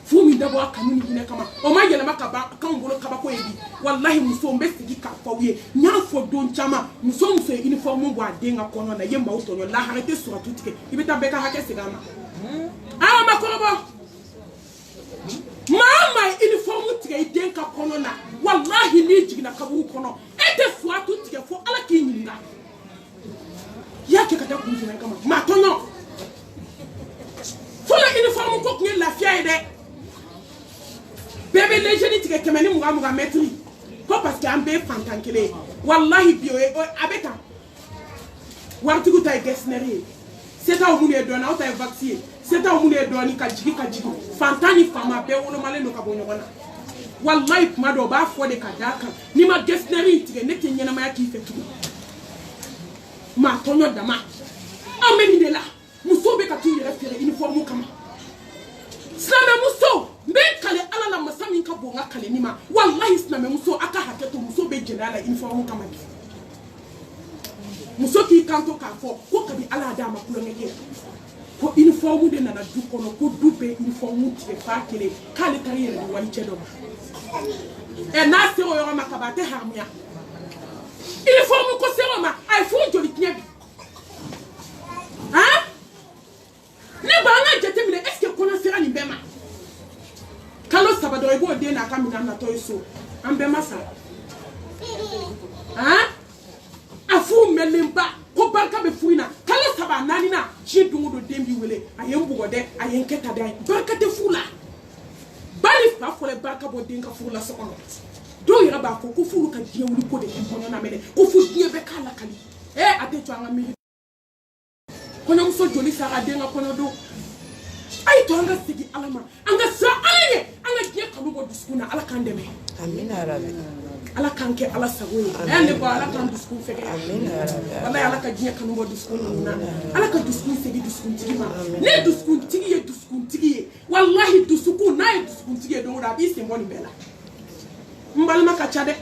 fo mi dabo kanuni hine kama o ma yele maka ba kan bolo kaba ko ebi wallahi muso mbe sigi ka fawiye nya fo don chama muso uniforme bo adenga kono na yemba utonyo la harete sur tutike ibeta beka hake sigama awa makorobo mama uniforme tike idenga kono na wallahi ni jigina kaburu kono ete fo tutike fo ala kinyinga yake kata kunjina kama matonyo fo la uniforme ko kunye lafia ede bébé les jeunes tike kemeni muga metri ko parce que ambe fantankele wallahi bio abeta wartigu tay gesneri c'est à oumune dona o tay vacciner c'est à oumune doni ka jigi fantani fama be wolo male no ka bonyo wana wallahi kuma do ba fo de kadaka ni ma gesneri tike ne kenyena ma yaki fetu ma tonyo dama ameni de la muso be ka tu refere uniforme kama slame muso mbe kale ala la masami ka bonga kale nima wallahi slame muso aka haketo muso be generala uniforme kama bi muso ki kanto ka fo ko kabi ala da ma kulo ngeke ko uniforme de nana du kono ko dube uniforme ti fa kele kale carrière ni wali chedo e na se o yo makabate harmia uniforme ko se o ma ay fo joli knebi hein ne ba na jete mi est-ce que kono sera ni bema kalo sabado ebo de na kamina na to so ambema sa hein afu melimba ko banka be fuina kalo saba nani na ji dungu do dembi wele ayembu gode ayenketa dai banka te fula bali fa fole banka bo dinga fula so ono do yira ba ko fulu ka die wuli ko de ko na mele ko fu die be kala kali ate to anga mi kono mso joli sara denga kono do ay to anga sigi alama anga sa alanye anga je kanu bo diskuna ala kan deme amina rabbi ala kan ke ala sagoyi ande ko ala kan diskun fege amina rabbi wallahi ala ka je kanu bo diskuna na ala ka diskun sigi diskun tigi ma ne diskun tigi wallahi dusukun na diskun tigi do da bi se moni bela mbalma ka chade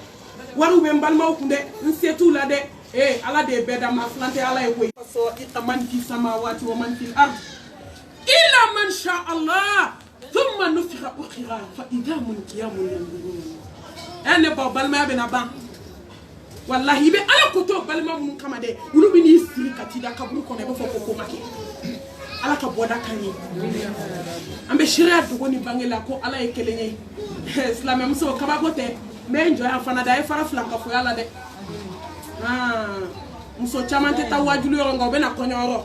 waru be mbalma okunde nsetu la de ala de beda ma flante ala e woy so itaman fi samawati wa man fil ard illa man sha Allah thumma nufikha ukhira fa idha mun qiyamun yanzurun ene ba balma be na ban wallahi be ala ko to balma mun kama de wulu bi ni siri katida kaburu ko ne be foko ko make ala ka boda kani ambe shiria dugo ni bangela ko ala e kelenye islam muso kaba gote me njo ya fana da e fara flanka fo yala de muso chama te ta wajulu yoro ngo be na konyoro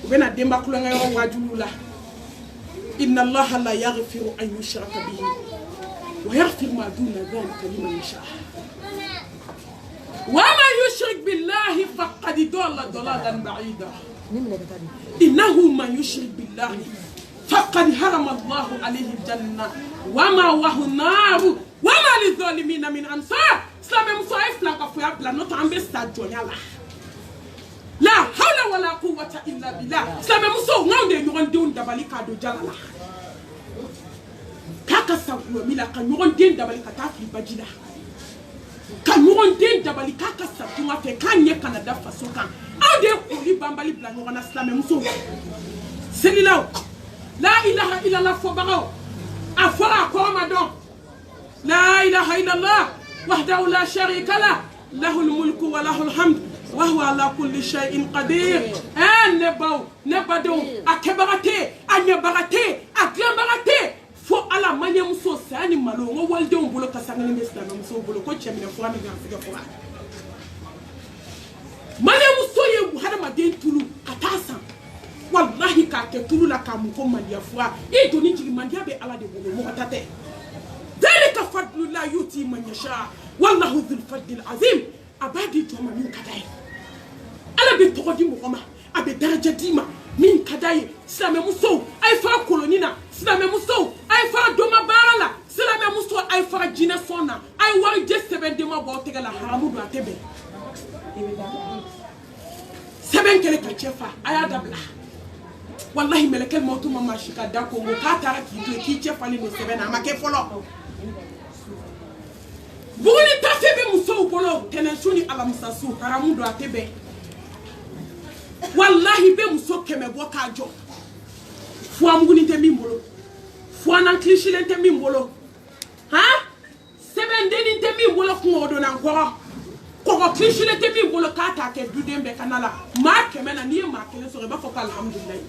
be na demba kulonga yoro wajulu la inna allaha la yaghfiru an yushraka bihi wa yaghfiru ma duna dhalika liman yasha wa man yushrik billahi faqad dalla dalalan ba'ida innahu man yushrik billahi faqad harama allah alayhi aljanna wa ma wahu nar wa ma lidh-dhalimin min ansar Islam muso ay flanka fo ya bla no tambe stadion ya la hawla wala quwwata illa billah Islam muso ngawde ɲɔgɔn denw dabali k'a don jala la k'a ka sa gulɔmi la ka ɲɔgɔn den dabali ka taa fili baji la ka ɲɔgɔn den dabali k'a ka sa tunga fɛ k'a ɲɛ kana da faso kan aw de ye koli banbali bila ɲɔgɔn na silamɛmusow selilaw la ilaha illallah fɔbagaw a fɔra a kɔrɔ ma dɔn la ilaha illallah wahdahu la sharika lah lahul mulku wa lahul hamd wa huwa ala kulli shay'in qadir ne baw ne badenw a kɛbaga tɛ a ɲɛbaga tɛ a dilanbaga tɛ fo ala maɲɛmuso saya ni malo n ko walidenw bolo ka sangalen bɛ silamɛmusow bolo ko cɛminɛ fura ni gansɛgɛ fura maɲɛmuso ye hadamaden tulu ka taa san wallahi k'a kɛ tulu la k'a mun ko mandiya fura i doni jigi mandiya bɛ ala de bolo mɔgɔ ta tɛ ذلك فضل الله يؤتي من يشاء والله ذو الفضل العظيم أبادي جوما من كداي ألا بتقدي مغما أبي درجة ديما من كداي سلام مسو أي فرا كولونينا سلام مسو أي فرا دوما بارلا سلام مسو أي فرا جينا سونا أي واري جسبن ديما بوتيغلا حرامو دو أتبه سبن كلي كتشفا أيا دبلا والله ملك الموت ما ماشيكا داكو مكاتارا كي تشفا لي سبن أما كيفولو Buguni tafe be muso bolo tenensuni ala musasu haramu do atebe wallahi be muso keme bo kajo fo amuguni te mimbolo fo anan klishile te mimbolo ha seben deni te mimbolo ko do nan ko klishile te mimbolo kata ke dudembe kanala ma keme na ni ma kele so ba fo alhamdulillah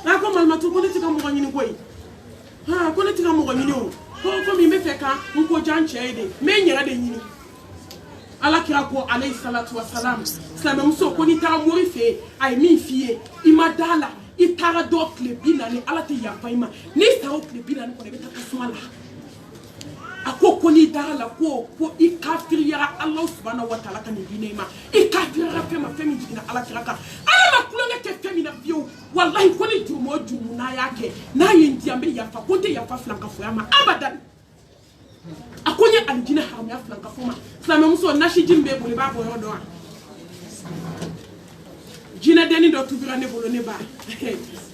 na ko malmatu ko tika mo ngini koy ha ko tika mo ngini o ko mi me feka nko janche de me nyara de nyini ala kira ko alayhi salatu wassalam salam muso ko ni tara mori fe ay mi fie imadala itara do klebina ni ala te ya faima ni tara klebina ni ko de ta kasmala ako ni dala ko ikafir ya allah subhanahu wa ta'ala kan ni ma ikafir ya fema femi jina ala kira ka ala makulanga ke femi na bio wallahi ko ni jumo na yake na yendi ambe ya fa ko te ya fa flanka fo ya ma abadan akonye aljina haram ya flanka fo ma sama muso nashi jimbe bole ba ko yodo jina deni do tubira ne bolo ne ba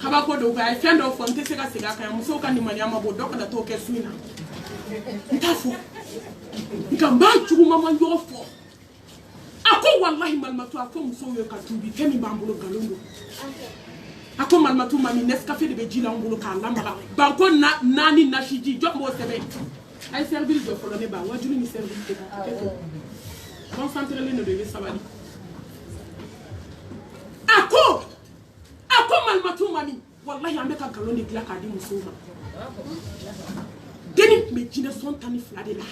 kaba ko do ga fendo fo nte se ka sega ka muso kan ni mani amabo do ka da to ke suina ntafo ngamba chuma manyo fo ako wallahi malmatu afo muso yo ka tubi femi bambulo galongo ako malmatu mami Nescafé de bejila ngolo ka lambara banko nani nashiji jombo sebe ay servir do fo ne ba wajulu ni servir te concentrer le no de sabali ako malmatu mami wallahi ambe ka galonde kila ka di muso ma deni me jina son tani flade la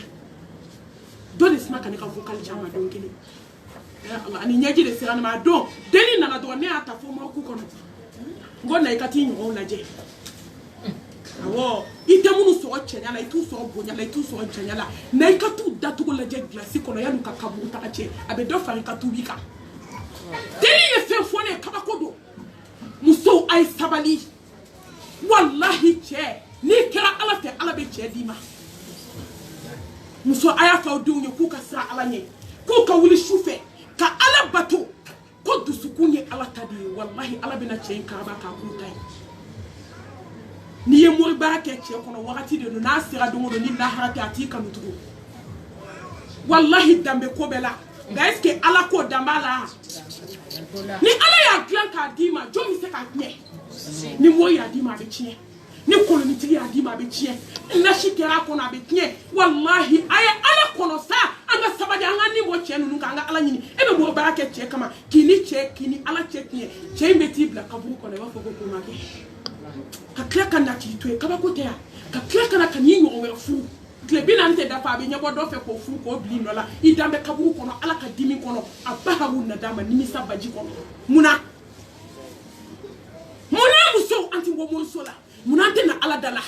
do de sma kan ka vocal jama don kini ani nyaji de sirana ma do deni nana do ne ata fo ma ku kono ngona ikati nyo la je awo ite munu so chenya la itu so bonya la itu so chenya la na ikatu datu ko la je glace kono ya nuka kabu ta che abe do fa ikatu bika deni ye fe fo ne kaba kodo muso ay sabali wallahi che ni kira ala fe ala be che dima muso aya fa odunye ku ka sa ala nye ku ka wuli shufe ka ala bato ko dusukunye ala tadi wallahi ala bina che ka ba ka kutai ni ye mori barake che kono wakati de na sira dongo ni na harati atika nutugo wallahi dambe ko bela ga eske ala ko dambala ni ala ya glan ka dima jomi se ka nye ni moyi ya dima be chie ni kolonitiri ya dima be chie na shikera ko na be chie wallahi aya ala kono sa anga sabadi anga ni mo chie nunu anga ala nyini ebe mo barake chie kama kini chie kini ala chie chie chie mbeti bla kaburu ko na wa fogo ko mage ka kleka na kitwe kaba ko te ka kleka na kanyi nyo we fu klebina nte dafa be nyabo do fe ko fu ko bli no la idambe kaburu ko no ala ka dimi ko no abaharu na dama ni misa baji ko muna muso anti wo mo sola munante na ala dala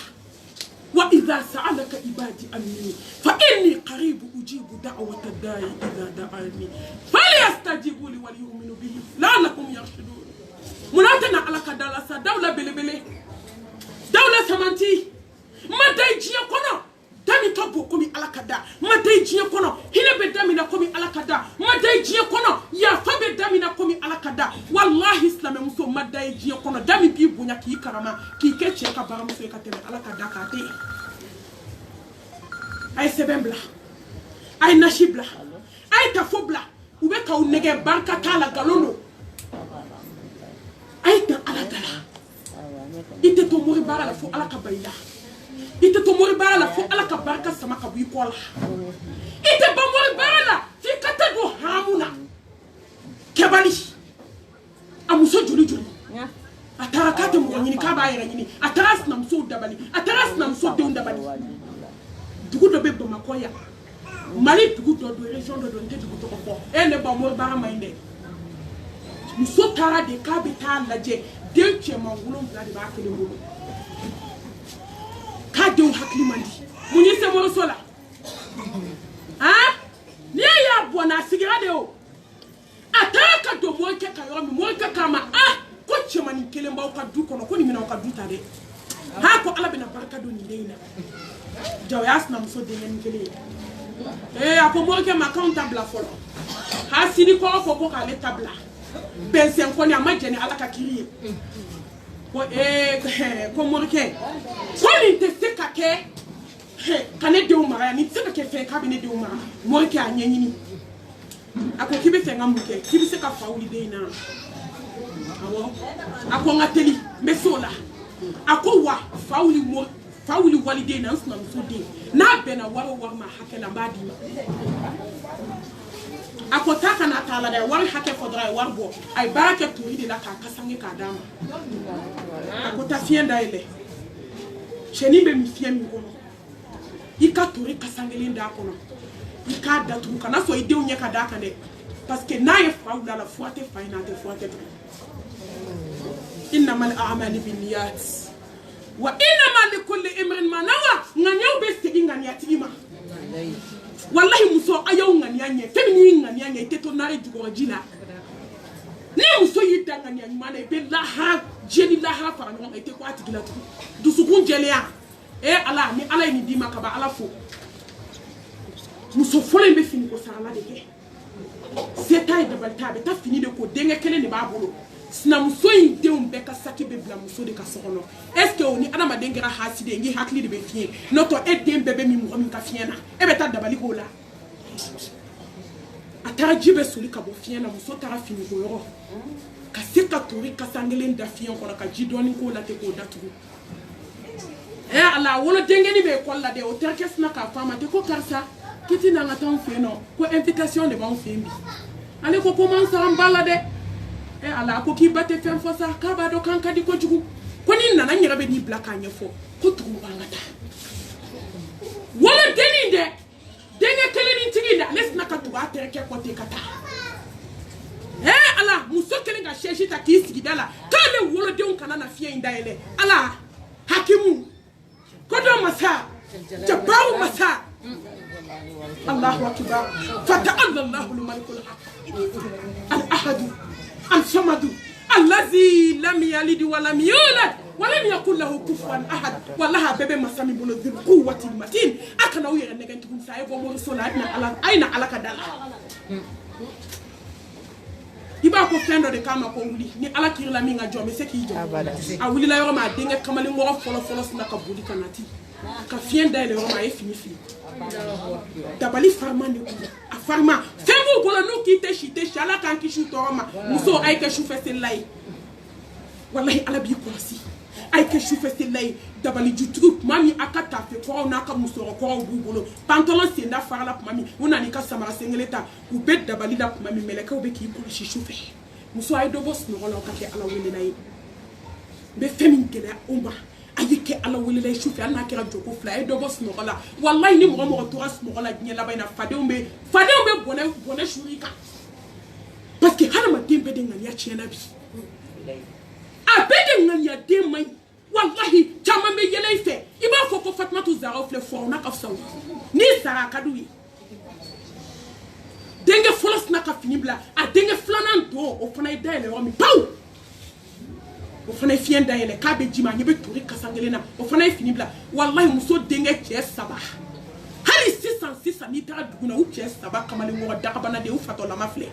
wa idha sa'alaka ibadi anni fa inni qarib ujibu da'wata da'i idha da'ani falyastajibu li wal yu'minu bihi la'allakum yarshudun munante na ala ka dala sa dawla belebele dawla samanti madai jiya kono dami tobo komi ala kada madai jiya kono hinebe dami na komi ala kada madai jiya kono ya fabe dami na komi ala kada wallahi wallahi islam muso madda e jiyo kono dami bi bunya ki karama ki ke che ka bara muso e ka tele ala ka daka te ay sebembla ay nashibla ay tafobla ube ka unege barka tala galono ay ta ala tala ite to mori bara la fo ala ka bayla ite to mori bara la fo ala ka barka sama ka bu kola ite ba mori bara la fi kata do hamuna kebali amuso juli atara kate mo nyini ka ba yera nyini atara snam so dabali atara snam so de dabali dugu do be bo makoya mali dugu do région do nte dugu to ko ne ba mo bara mainde muso tara de ka be ta laje de chema ngulum bla de ba kele ngulu ka de hakli mandi munyi se mo sola ni ya bona sigira de o ataka do mo ke ka yo mi mo ke kama ko chema ni kele mba ka du kono ko ni mina ka du tade ha ko ala bina barka do ni deina jawyas na muso de ni kele ako mo ke ma countable folo ha sini ko ko ka le tabla bensen ko ni amajeni ala ka kiri ko ko mo ke ko ni te se ka ke kane de umara ni se ka ke fe ka bine de umara mo ke anyanyini ako kibe fe ngamuke kibe se ka fauli deina awo ako ngateli mesola ako wa fauli mo fauli walide na nsna mfudi na bena waro ma hakela mbadi ako taka na tala da war hake fodra warbo ay baraka tuidi la ka kasange ka dama ako ta fienda ile cheni be mi fie mi kono ika tori kasange linda kono ika datu kana so ide unye ka daka de parce que na ye faula la fuate faina te fuate innamal a'malu binniyat wa inama likulli imrin ma nawa nganya ubesti nganya tima wallahi muso ayo nganya nye femini nganya nye teto nare dugo jina ni muso yida nganya mana be la ha jeli la ha fara ngam ite ko atigila tu dusukun jelia ala ni ala ni dima ka ba ala fo muso fole be fini ko sala de ke setay de balta be ta fini de ko denge kele ni ba bolo sina muso inde umbe ka saki be bla muso de ka sokono est-ce que oni adama dengera haside ngi hakli de be fie noto edem bebe mi mo mi ka fiena e be ta dabali ko la atara jibe suli ka bo fiena muso tara fini ko yoro ka seka tori ka sangelen da fien ko ka jidoni ko la te ko datu ala wona dengeni be ko la de o terkes na ka fama te ko karsa kiti na ngata on feno ko invitation de bon fembi ale ko commence en balade ala ko ki batte fen fo sa ka ba do kan kadi ko jugu ko ni nana nyira be ni blaka nya fo ko tugu bangata wala deni de denga kele ni tigi da lesna ka tuga terke ko te kata ala muso kele ga sheshi ta ki sigi dala kale wolo de on kana na fie inda ele ala hakimu ko do masa jabaru masa Allahu akbar fata'ala Allahu al-malikul haq al-ahad الصمد الذي لم يلد ولم يولد ولم يكن له كفوا احد والله بيبي مسامي بولو ذي القوه المتين اكنا وير نغنت كون ساي بو مو سولادنا على اين على كدال iba ko fendo de kama ko wuli ni ala kirla mi nga jome se ki jom a wuli la yoro ma denga kamali ngoro folo sna ka buli kanati ka fienda le yoro ma e fini dabali farma ne ko a farma femu bolo no ki te shite shala kan ki shu toroma muso ay ke shu fese lay wallahi ala bi ko si ay ke shu fese lay dabali jutru mami akata fe ko na ka muso ko bu bolo pantalon se nda farla mami una ni ka samara sengeleta u bet dabali da mami meleka u be ki ko shi shu fe muso ay do bos no lo ka ke ala wele nay be femin kele umba ayike ala wele lay shu fe ana kira joko fla ay do bos no la wallahi ni mo to ras mo la nya la bayna fadewbe bonne shurika parce que hana ma dembe de ngani ya chena bi abede ngani ya de mai wallahi chama me yele fe iba fo ko Fatma to zaro fle fo na ka saw ni sara kadui denge folos na ka fini bla a denge flanan do o fana idele o mi pau o fana fienda ele ka be jima ni be turi kasangelena o fana fini bla wallahi muso denge che saba hali 606 ni tara duguna u che saba kamali ngo daka bana de u fato la mafle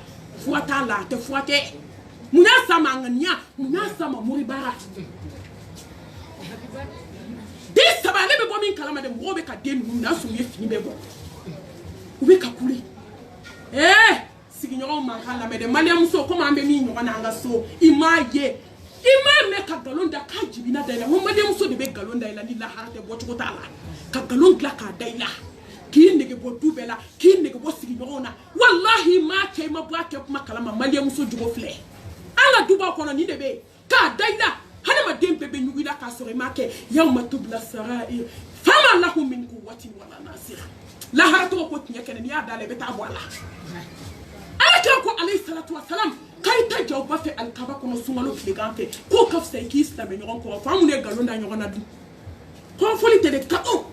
fuata la te fuate Muna sama ngania, muna sama muribara. Des sabale be bomin kalama de mobe ka den muna sumye fini be bo. Ube ka kuli. Sigi nyoron man hala me de Mariam so ko ma be mi nyoron anga so imaye. Ima me ka galon da ka jibina da la. Mo Mariam so de be galon da la ni la harate bo chiko tala. Ka galon gla ka da la. Ki nege bo dubela, ki nege bo sigi nyorona. Wallahi ma ke ma bra ke kuma kalama Mariam so jugo fle. Ala duba kono ni debe ka daida hana ma dem bebe nyugida ka sore make yawma tubla sarai fama lahu min quwwatin wala nasir la harato ko tinya kene ya dale beta wala ala ko alayhi salatu wassalam kay ta jawba fe al kaba kono sungalo fligante ko kaf say ki islam nyon ko famu ne galonda nyona du ko foli te de ka o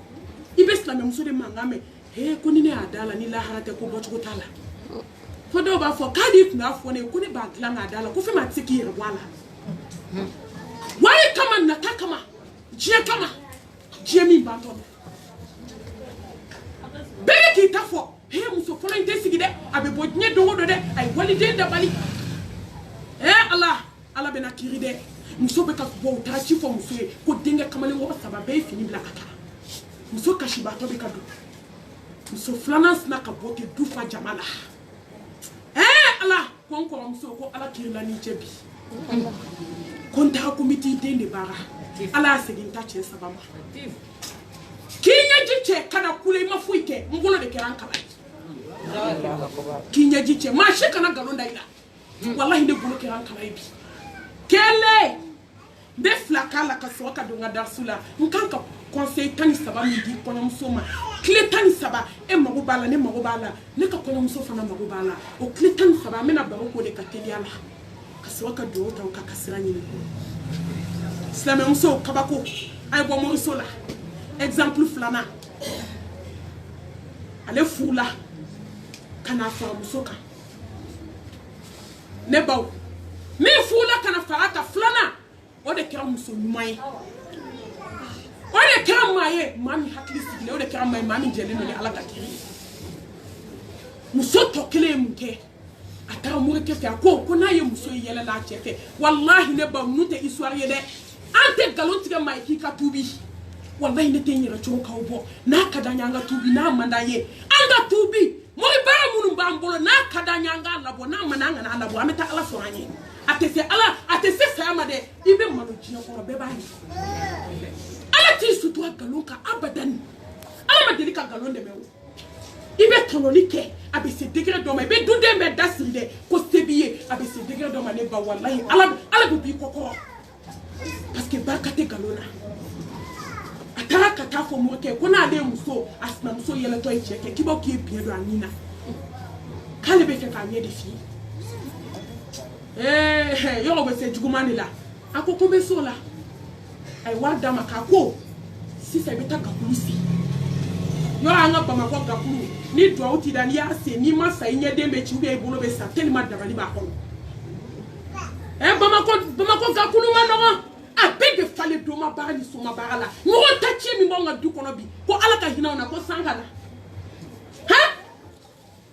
ibe islam muso de mangame ko ni ne adala ni la harate ko bocho ko tala fodo ba fo kadi na fo ne ko ne ba glanga dala ko fe ma tsiki re wala waye kama nataka kama je mi banto bele ki tafo muso fo na intesi de abe bodnye do wodo de ay walide da bali Allah bena kiri de muso be ka bo ta chi fo muso ko dinga kamale wo sababe fini bla kata muso kashiba to be ka do muso flanance na ka bote du fa jamala Allah kon ko muso ko ala kirila ni jebi kon ta komiti de bara ala segin ta che sabama kinya jiche kana kule mafuike ngolo de keran kala kinya jiche ma she kana galonda ila wallahi de bulu keran kala ibi kele de flakala ka soka donga darsula nkanka conseil tani saba mi di kono musoma kle tani saba e magobala ne ka kono muso fana magobala o kle tani saba mena ba ko de kateliala ka soka do ta ka kasira ni islam muso kabako ay bo mo sola exemple flana ale fula kana fa muso ka ne baw me fula kana fa ka flana o de kira muso nyumai o de kira maye mami hakili sigile o de kira maye mami jele no ala ka kiri muso to kele muke atara mu ke fa ko na ye muso yele la chefe wallahi ne ba nute histoire ye de ante galon tiga mai ki ka tubi wallahi ne tenyira choro ka obo na kadanya nga tubi na manda ye anga tubi mo ba munu mbambolo na kadanya nga labo na mananga na labo ameta ala so anye atese sama de ibe manu jiya ko be bayi ala ti sutu galon ka abadan ala ma deli ka galon de mewo ibe tonolike abe se degré do ma ibe dude me dasinde ko sebiye abe se degré do ma ne ba wallahi ala bi kokoro parce que bakate galona atara kata fo mo ke ko na le muso asna muso yele to echeke kibo ki ebie do anina kale be ke ka nye de fi yo be se jugumani la akoko be so la ay wada makako si se beta kakulusi yo anga ba makoko kakulu ni do uti dan ya se ni masa nye de me chi be bolo be sa tellement dabali ba kono ba makoko kakulu manoa abede fale do ma bara ni so ma bara la mo tachi mi bonga du kono bi ko ala ka hina na ko sangala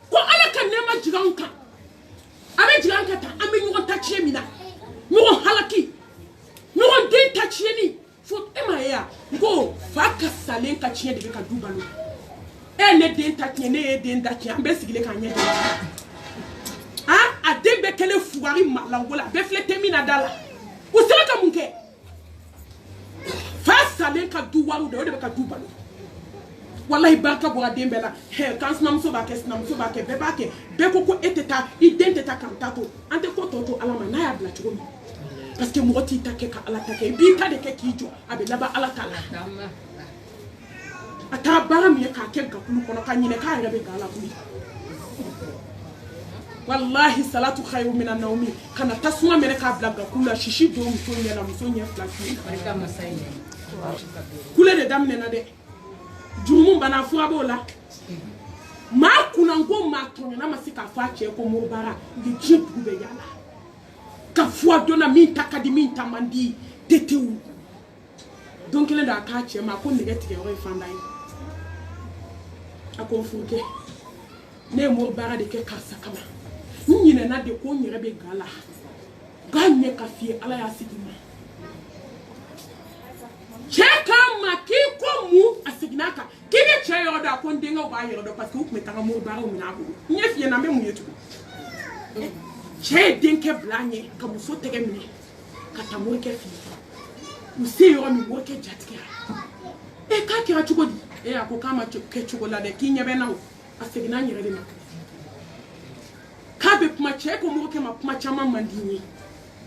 ko ala ka nema jiranka abe jiranka ta ame nyo tachi mi na nyo halaki nyo de tachi ni fo ema ya go faka salen ka chie de ka du balo ne de tachi ne de tachi ambe sigile ka nye de adebe kele fuari malangola be flete mi na dala usela ka munke salen ka du waru de ka du balo wallahi barka bo adembe la kan snam so ba ke be ba ke be ko eteta identita kantato ante ko toto alama na ya bla chugo parce que mo ti take ka ala take bi ka de ke kijo abe laba ala tala ata bara mi ka ke ga kulu kono ka nyine ka rebe ga ala kuli wallahi salatu khayru minan nawmi kana tasuma mene ka bla ga kulu shishi do mu so nyela mu so nya flaki barka masai kule de damne na de jumu bana fuabo la ma kuna ngo ma tonyo na masika fa che ko mo bara ngi jipu be yala ka fua dona min takadi min tamandi detewu donc le da ka che ma ko negati ke o fandai akon fuke ne mo bara de ke kasa kama nyine na de ko nyere be gala ganye ka fie ala ya sigima cheka maki ko mu asignaka kibe che yoda ko ndinga ba yoda parce que ukme tanga mo ba o mina ko nye fie na me mu yetu che dinke blanye ka mu so tege mine ka tamur ke fie usi yo mi mo ke jatke e ka kira chugodi e ako kama ke chugola de kinye be na asigna nyere de ka be kuma che ko mo ke ma kuma chama mandini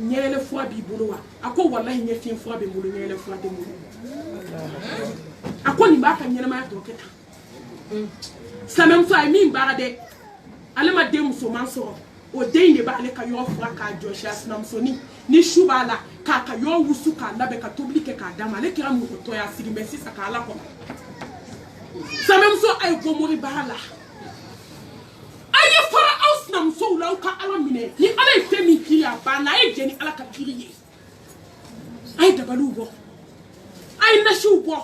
nyele fwa bi buluwa ako wallahi nye fin fwa be mulu nyele fwa de mulu ako ni baka nyele ma to keta sa même fois mi mbara de ale ma de muso man so o de ne ba ale ka yo fwa ka josha snam so ni shubala ka yo wusu ka labe ka toblike ka dama le kira mu to ya sigi merci sa ka ala ko sa même so ay ko mori bala aye fara ausnam so law ka ala mine ni ala femi kiya ba na e jeni ala ka kiriye ay dabalu bo ay nashu bo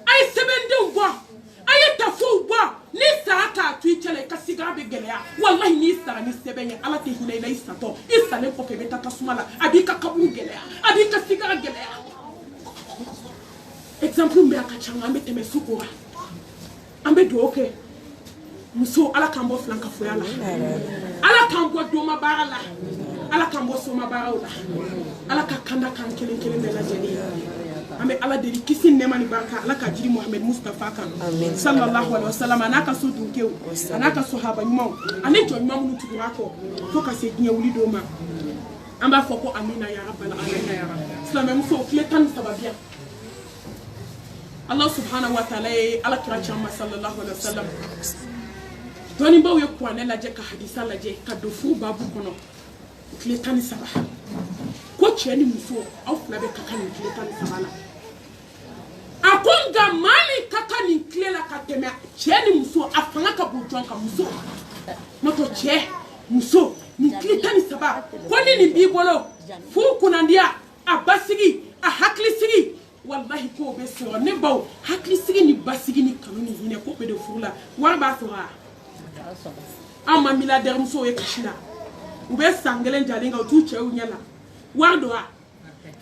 ay sebende bo ay tafu bo ni saraka tuichele ka sigara be gelea wallahi ni sara ni sebenye ala te hina ina isato isale ko febe tata sumala abika kabu gelea abika sigara gelea exemple mbe akachanga ambe teme sukura ambe do okay muso ala kambo flanka foyala ala kambo doma barala ala kambo soma barala ala ka kanda kan kelen bela jeni ame ala deli kisi nema ni baraka ala ka jiri Muhammad Mustafa kan sallallahu alaihi wasallam anaka so dunkew anaka sahaba nyuma ane to nyuma mu tukura ko to ka se ginya wuli doma amba foko amina ya rabbal alamin ya rabb sallallahu muso kletan sababia Allah subhanahu wa ta'ala ala kira chama sallallahu alaihi wasallam doni bawo ko ne laje ka hadisa laje ka dofu babu kono kletan saba ko cheni muso auf labe ka kan kletan saba la akonga mali kaka ni klela kateme cheni muso afanga ka bujon ka muso noto che muso ni klitani saba koni ni bibolo fu kunandia abasigi a haklisigi wallahi ko be so ne baw haklisigi ni basigi ni kanuni hine ko be de furula war ba so ha amma milliardaire muso e kashina ube sangelen jalinga tu che unyala wardo ha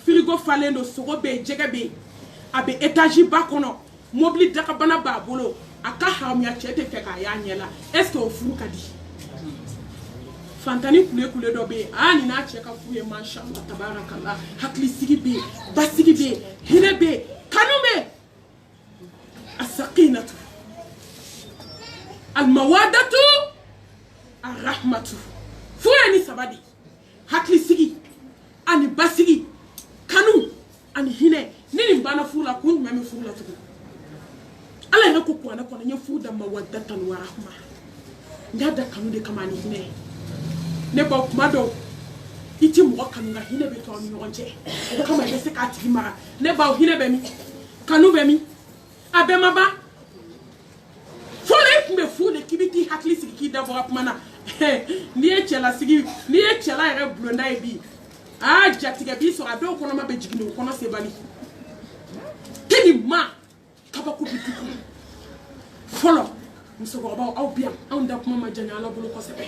frigo falendo sogo be jege be abe étage bakono mobili daka bana ba bolo aka hamya chete feka ya nyela est-ce que ofuru kadi fantani kule do be ani na cheka fuye mashallah tabarakallah hakli sigi be basigi be hine be kanume as-saqinatu al-mawadatu ar-rahmatu fuye ni sabadi hakli sigi ani basigi kanu ani hine nini mbana fula kun meme fula tuku ala yako kwa na kwa nye fuda mawaddatan wa rahma ngada kanu de kama ni hine ne ba kuma do iti mo kanu nga hine be to ni yonje kama be se ka tigi mara ne ba hine be mi kanu be mi abe maba fole kumbe fule kibiti hakli sigi d'abord mana ni e chela sigi ni e chela ere blonda e bi ah jatiga bi so ado kono ma be jigini kono se bali kini ma kaba ko bituku folo musoko ba au bien on da kuma ma janya la bolo ko sebe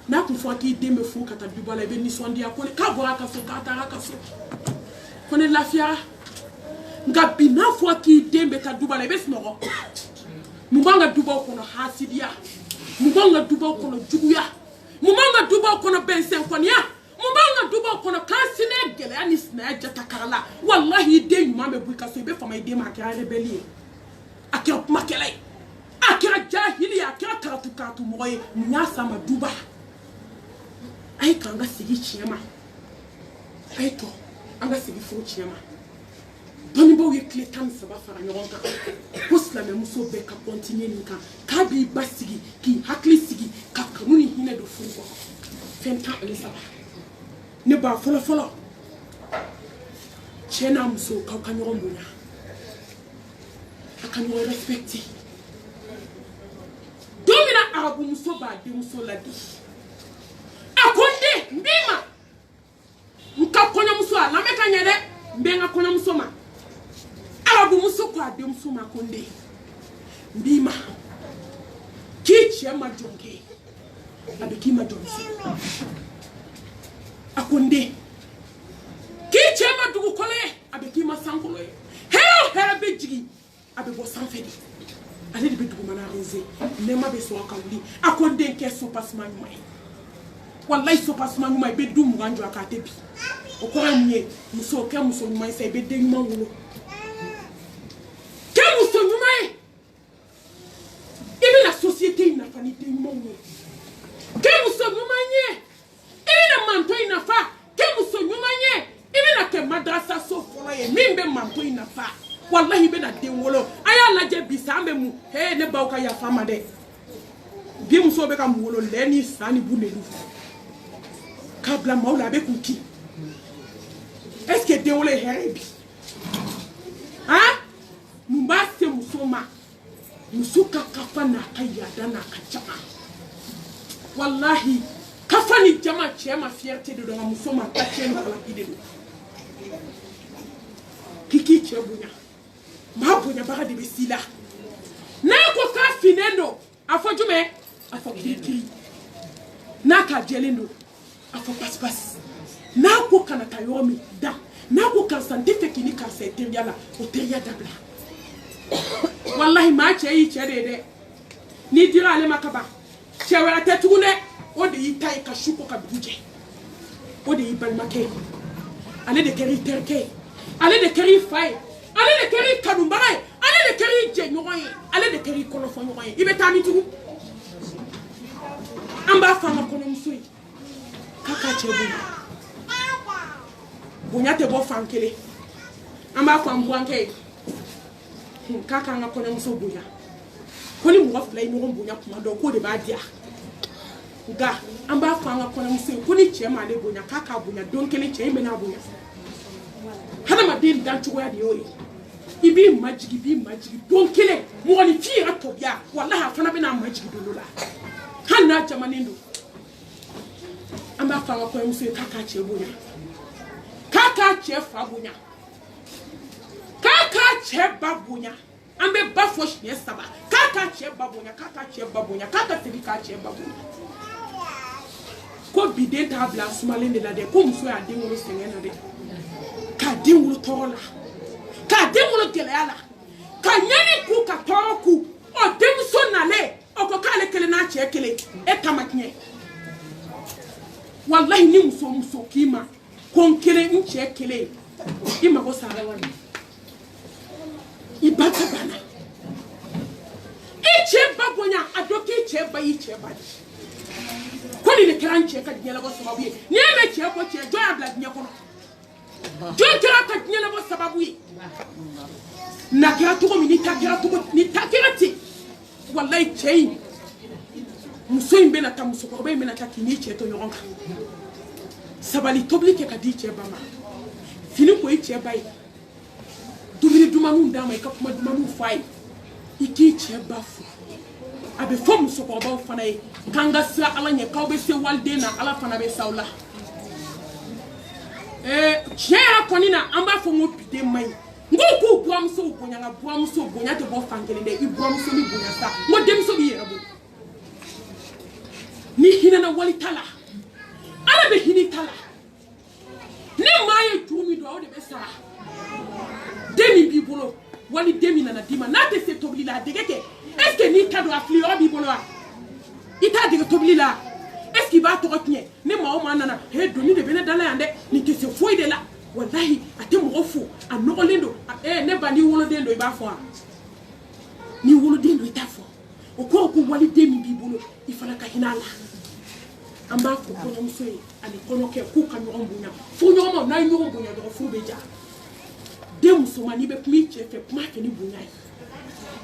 na ku fo ki dembe fu kata dubala be ni sondi akole ka bora ka so ka tara ka so kone lafia nga bina fo ki dembe ka dubala be snoro mubanga duba ko no hasidia mubanga duba ko no juguya mubanga duba ko no bensen konia mubanga duba ko no kansine gele ani sna jata karala wallahi de yuma be buka so be fama de ma kira rebellion akira makelai akira jahili akira karatu moye nya sama duba ay kanga sigi chiema ay to anga sigi fu chiema doni bo ye kletan saba fara nyoronka posla me muso be ka continuer nika ka bi basigi ki hakli sigi ka kanuni hine do fu ko fenta ele saba ne ba folo chena muso ka kanyo mbunya akanyo respecti domina arabu muso ba de muso la di akonde mbima nka konya muso ala meka nyede mbenga konya muso ma arabu muso kwa de muso ma konde mbima kichi ya majonge abiki majonge akonde ki chema dugu kole abe ki masankolo ye hero be jigi abe bo sanfedi ale de be dugu mana reze nema be so akawli akonde ke so pasman mai wallahi so pasman mai be dum ganjo akate bi o ko amye muso ke muso mai sai be den mangulo ke muso mai ibi la société ina fani den mangulo ke muso mai ibi na manto ina fa ke muso mai ibi na ke madrasa so folo ye mimbe manto ina fa wallahi be na den wolo aya laje bisambe mu he ne bawka ya fama de bi muso be ka mu wolo leni sani bunelu kabla maula be kuki est-ce que den wolo herebi hein mbase musoma musuka kafana kayada na kachama wallahi kafani jama chema fierté de dona musoma tacheno kala idelo kiki chebunya mabunya baka de besila na ko ka finendo afojume afokiki na ka jelendo afo paspas na ko kana tayomi da na ko kan scientifique ni ka seteria la oteria dabla wallahi ma che yi che de ni dira ale makaba chewera tetune o de yitai ka shuko ka buje o de yibalmake ale de keri terke ale de keri fay ale de keri kanumbare ale de keri jenyoy ale de keri kolofo nyoy ibe tami tugu amba fama kono musui kaka chebu bunya te bo fankele amba fam buanke kaka nga kono muso bunya koni mo fly no bunya kuma do ko de ba dia ga amba fanga kono muso koni chema le bunya kaka bunya don kele chembe na bunya hada ma din dan chugo ya de yoyi ibi majigi don kele mo ni fi atobia wallahi afana be na majigi do lola hanna jamanindo amba fanga kono muso kaka che bunya kaka che fa bunya kaka che babunya ambe bafosh ne saba kaka che babunya kaka sibika che babunya ko bide ta bla sumalende la de ko muso ya dingo sengena de ka dingo tola ka dingo gelala ka nyani ku ka toroku o demso nale o ko kale kele na che kele e tamaknye wallahi ni muso kima kon kele nche kele ima ko sara wani ibata bana iche babonya adoke iche ba iche ba koni le kranche ka nyela bo sababu ye ni me che ko che joya bla nya kono jo kira ka nyela bo sababu ye na kira to mi ni takira ti wallahi che muso imbe na tamuso ko be me na takini che to yoronka sabali toblike ka di che ba ma fini ko iche ba ye dumini dumanu ndama ikapuma dumanu fai iki che bafu abe fom so ko ba fana e kanga sa ala nye ka be se walde na ala fana be saula chia konina amba fo mo pide mai ngoku buam so bonya te bo fangele de ibuam so ni bonya sa mo dem so bi yerabu ni hina na wali tala ala be hini tala ni maye tumi do o de be sara demi bibolo wali demi na dima na te se tobli la degeke est-ce que ni kado afli o bibolo ita de tobli la est-ce qu'il va to retien ne ma o manana he do ni de bene dala yande ni te se foi de la wallahi atem rofu anoko lendo ne bandi wolo dendo iba fo ni wolo dendo ita fo o ko wali demi bibolo ifala ka hinala amba ko kono msoyi ali kono ke ku ka nyoron bunya fu nyoron na nyoron bunya do fu beja de musomani be pmi chefe pma ke ni bunya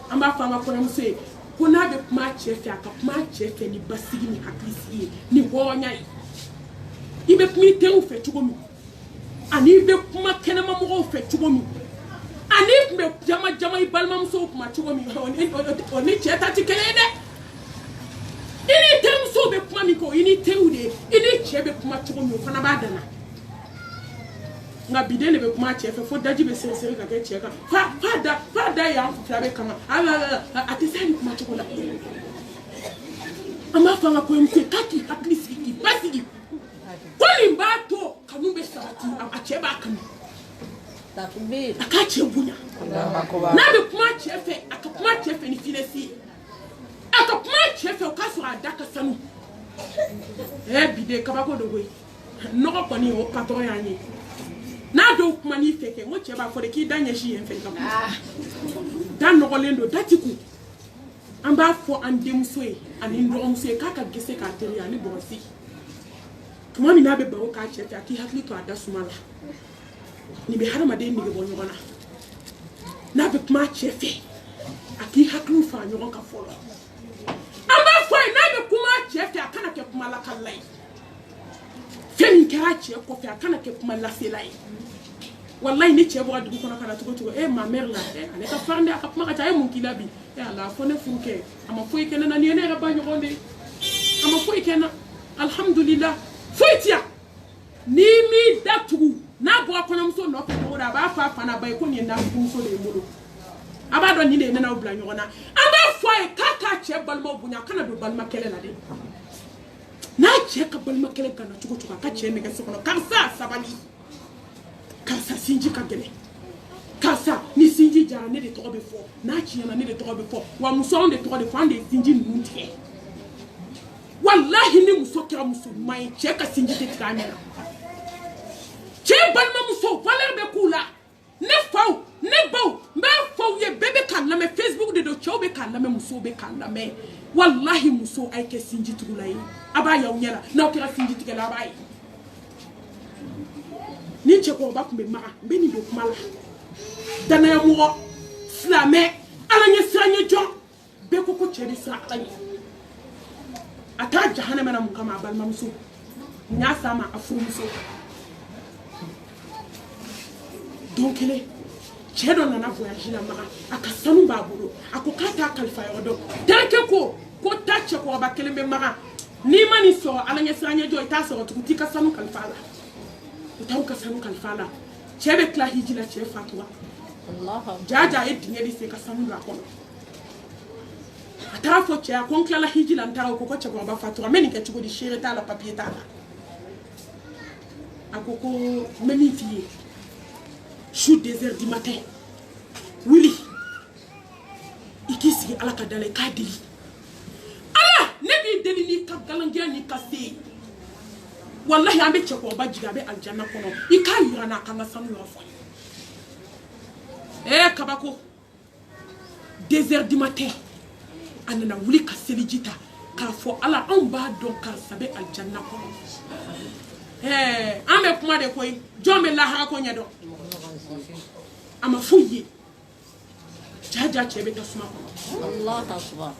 amba fanga kono msoyi ko na be pma chefe aka pma chefe ni basigi ni haklisi ni wonya ibe pmi te u fe tugomi ani be pma kenema mo fe tugomi ani be jama ibalma mso pma tugomi oni cheta tikelede ini tem so be pma mi ko ini teude ini chebe pma tugomi fana badana nga bidele be kuma chefe fo daji be sensere ka ke cheka fa da ya flabe kama atisani kuma chokola ama fanga ko mte kaki at least ki basigi Koni mbato kanu be sarati acheba kanu takbir akache bunya na be kuma chefe akapuma chefe ni finesi akapuma chefe okasura adaka sanu bide kabako dogoy noko koni o patron yanyi na do kuma ni feke ngo cheba fo de ki danye shi en fe kam dan no lendo datiku amba fo andemsoe ani ndromsoe kaka gese ka teri ani bonsi tuma mi na be bawo ka chefe aki hakli to adasumala ni be harama de ni be bonyo bana na be kuma chefe aki haklu fa nyo ka folo amba fo na be kuma chefe akana ke kuma la kallai femi kara che ko fe akana ke kuma la selai wallahi ni che bo adu kono kana tugo ma mère la ale ka farnde aka kuma ka mun kilabi ala fo ne furuke ama fo ikena na ni ne ga banyo gonde ama fo ikena alhamdulillah fo itia ni mi datu na bo kono mso no ko da ba fa na ba ko ni na mso le modo aba do ni ne na obla nyona aba fo e kaka che balmo bunya kana do balma kele la de na che ka balma kele kana tugo ka che ne ga sokono kansa sabali kansa sinji ka gele kansa ni sinji jara ne de to be fo na chi na ne de to be fo wa muso de to de fo ande sinji nunte wallahi ni muso kira muso mai che ka sinji te tanya che balma muso valer be kula ne fo ne bo me fo ye bebe kan la me Facebook de do chobe kan la me muso be kan la me wallahi muso ay ke sinji tugulay aba yaw nyala na kira sinji tigala aba ni che ko ba kumbe mara be ni do kumala dana ya mo slame ala nya sanye jo be ko ko cheri sa tani ata jahannama na mun kama balma muso nya sama afu muso donc ele chedo na voyage na mara akasanu baburo akokata kalfa yodo tanke ko tache ko ba kelembe mara ni mani so ala nya sanye jo ita so tukuti kasanu kalfa la utaw kasanu kalfa la chebe kla hijila che fatwa Allah jaja edinye di se kasanu la kono atara fo che akon kla la hijila ntara ko ko che ko ba fatwa meni ke chugo di shere ta la papier ta la akoko meni fille shoot des heures du matin Willy ikisi ala ka dale ka deli ala ne bi deli ni ka galangia ni ka se wallahi ambe che ko ba jiga be aljanna kono ika yira na kan sanu yo fo kabako 2 heures du matin anana wuli ka selijita ka fo ala on ba don ka sabe aljanna kono ambe kuma de koy jombe la ha ko nyado ama fuyi jaja chebe ta suma ko Allah tasba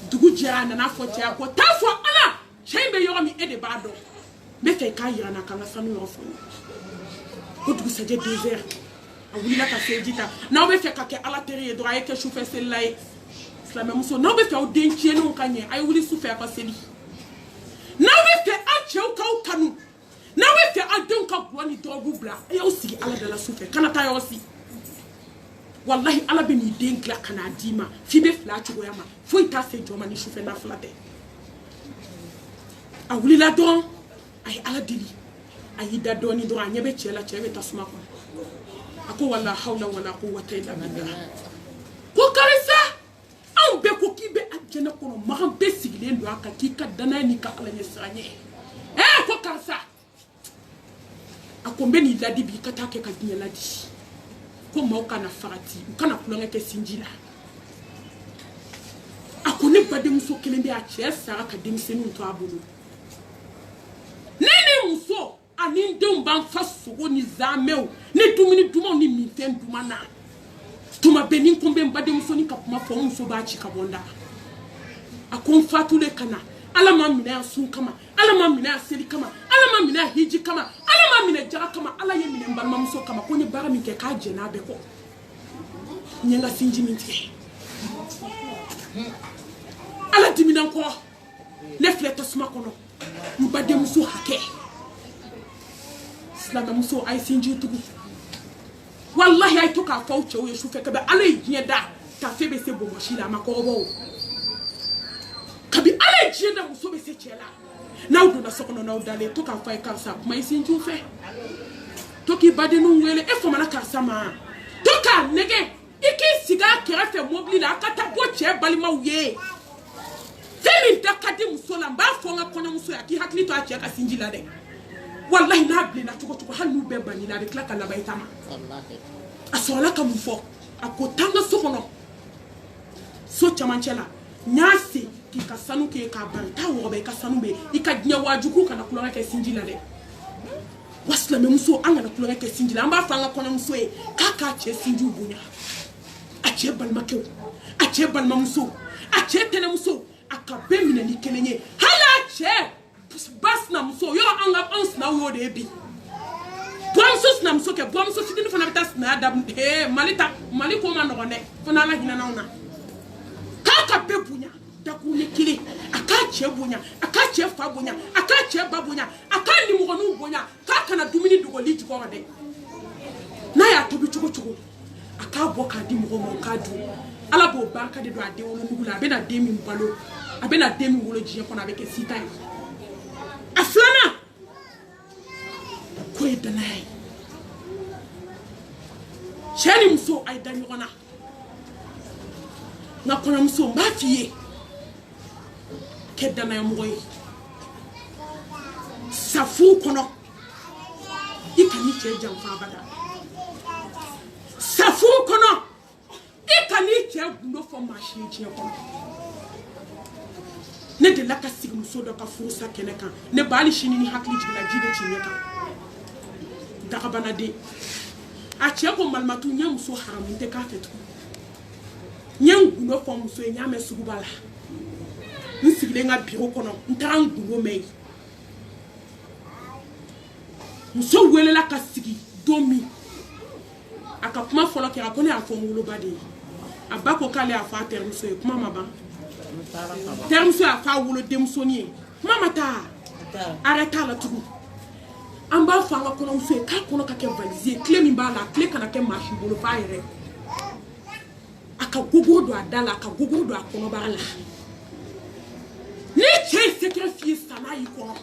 dugu jana na fo tia ko ta fo ala chembe yo mi ede bado be fe ka yira na kan sanu yo fo ko dugu saje 2 heures a wuli la ka sejita na be fe ka ke ala tere do ay ke choufe selay islam muso na be fe o denchie no kanye ay wuli su fe ka seli na be fe a chew ka o kanu na we fe adon ka gwani dogu bla e o si ala de la soufe kana ta yo si wallahi ala be ni den kla kana dima fi be fla chugo yama fo ita se joma ni soufe na flate a wuli la don ay ala dili ay da doni do anya be chela chebe tasuma ko ako wala hawla wala quwwata illa billah ko karisa an be ko kibe ajena ko ma be sigile ndo aka kika dana ni ka ala nyesanye ko karisa akombe ni ladi bi kata ke ka dinya ladi ko ma kana farati kana kulonga ke sinjila akone bade muso kelembe a chesa ka demisenu to abulu nene muso ani ndom ban faso ni zameu ni dumini duma ni minten duma na tuma benin kombe bade muso ni kapuma fo muso ba chi kabonda akon fatule kana ala ma mina sun kama ala ma mina seli kama ala ma mina hiji kama ala ma mina jara kama ala ye mina mbalma muso kama ko ni bara mi ke ka jena be ko nyenga sinji minti ala dimina ko le fleta suma kono mbade muso hake islam muso ay sinji tugu wallahi ay to ka fawche o yesu feke be ala yeda ta febe se bo moshila makoro kabi ala jenda muso be se chela n'aw donna so kɔnɔ n'aw dalen to k'a fɔ a ye karisa kuma i sinjiw fɛ to k'i badenninw wele e famana karisa ma to k'a nɛgɛ i k'i sigi a kɛrɛfɛ mobili la a ka taa bɔ cɛ balimaw ye fɛn min da ka di muso la n b'a fɔ n ka kɔɲɔmuso ye a k'i hakili to a cɛ ka sinji la dɛ wallahi n'a bilenna cogo cogo hali n'u bɛɛ banni la a bɛ tila ka laban i ta ma a sɔrɔla ka mun fɔ a ko taa n ka so kɔnɔ so camancɛ la n y'a se k'i ka sanu kɛ k'a bari taa wɔgɔbɛ i ka sanu bɛ i ka diɲɛ wajugu kana kulonkɛ kɛ sinji la dɛ wa silamɛmuso an kana kulonkɛ kɛ sinji la an b'a fɔ an ka kɔɲɔmuso ye k'a k'a cɛ sinjiw bonya a cɛ balimakɛw a cɛ balimamuso a cɛ tɛnɛmuso a ka bɛɛ minɛ ni kelen ye hali a cɛ ba sinamuso yɔrɔ an sinaw y'o de ye bi buranmuso sinamuso kɛ buranmuso fitinin fana bɛ taa sinaya daminɛ mali ko ma nɔgɔn dɛ fo n'ala hinɛn'anw na k'a ka bɛɛ bonya dakun ni kelen a k'a cɛ bonya a k'a cɛ fa bonya a k'a cɛ ba bonya a k'a nimɔgɔninw bonya k'a kana dumuni dogoli jukɔrɔ dɛ n'a y'a tobi cogo cogo a k'a bɔ k'a di mɔgɔw ma o k'a dun ala b'o barika de don a den wolonugu la a bɛna den min balo a bɛna den min wolo diɲɛ kɔnɔ a bɛ kɛ sita ye a filanan ko ye danaya ye cɛ ni muso a ye da ɲɔgɔn na n ka kɔɲɔmuso n b'a f'i ye kɛ danayamɔgɔ ye sa furu kɔnɔ i ka n'i cɛ janfa abada sa furu kɔnɔ i ka n'i cɛ gundo fɔ maa si ye diɲɛ kɔnɔ ne delila ka sigi muso dɔ ka furusa kɛnɛ kan ne ba hali sini ni hakili jiginna ji bɛ ci ɲɛ kan dagabanaden a cɛ ko malimatu n ye muso haramu tɛ k'a fɛ tugun n ye n gundo fɔ muso ye n y'a mɛn sugu b'a la n sigilen ka biro kɔnɔ n taara n gundo mɛn yen muso welela ka sigi don min a ka kuma fɔlɔ kɛra ko ne y'a fɔ n woloba de ye a ba ko k'ale y'a fɔ a terimuso ye kuma ma ban terimuso y'a fɔ a wolo denmusonin ye kuma ma taa arrêt t'a la tugun an b'a fɔ an ka kɔɲɔmuso ye k'a kɔnɔ ka kɛ valise ye tile min b'a la tile kana kɛ maa si bolo f'a yɛrɛ a ka gogoro don a da la a ka gogoro don a kɔnɔbara la ni cɛ ye secret f'i ye sisan n'a y'i kɔnɔ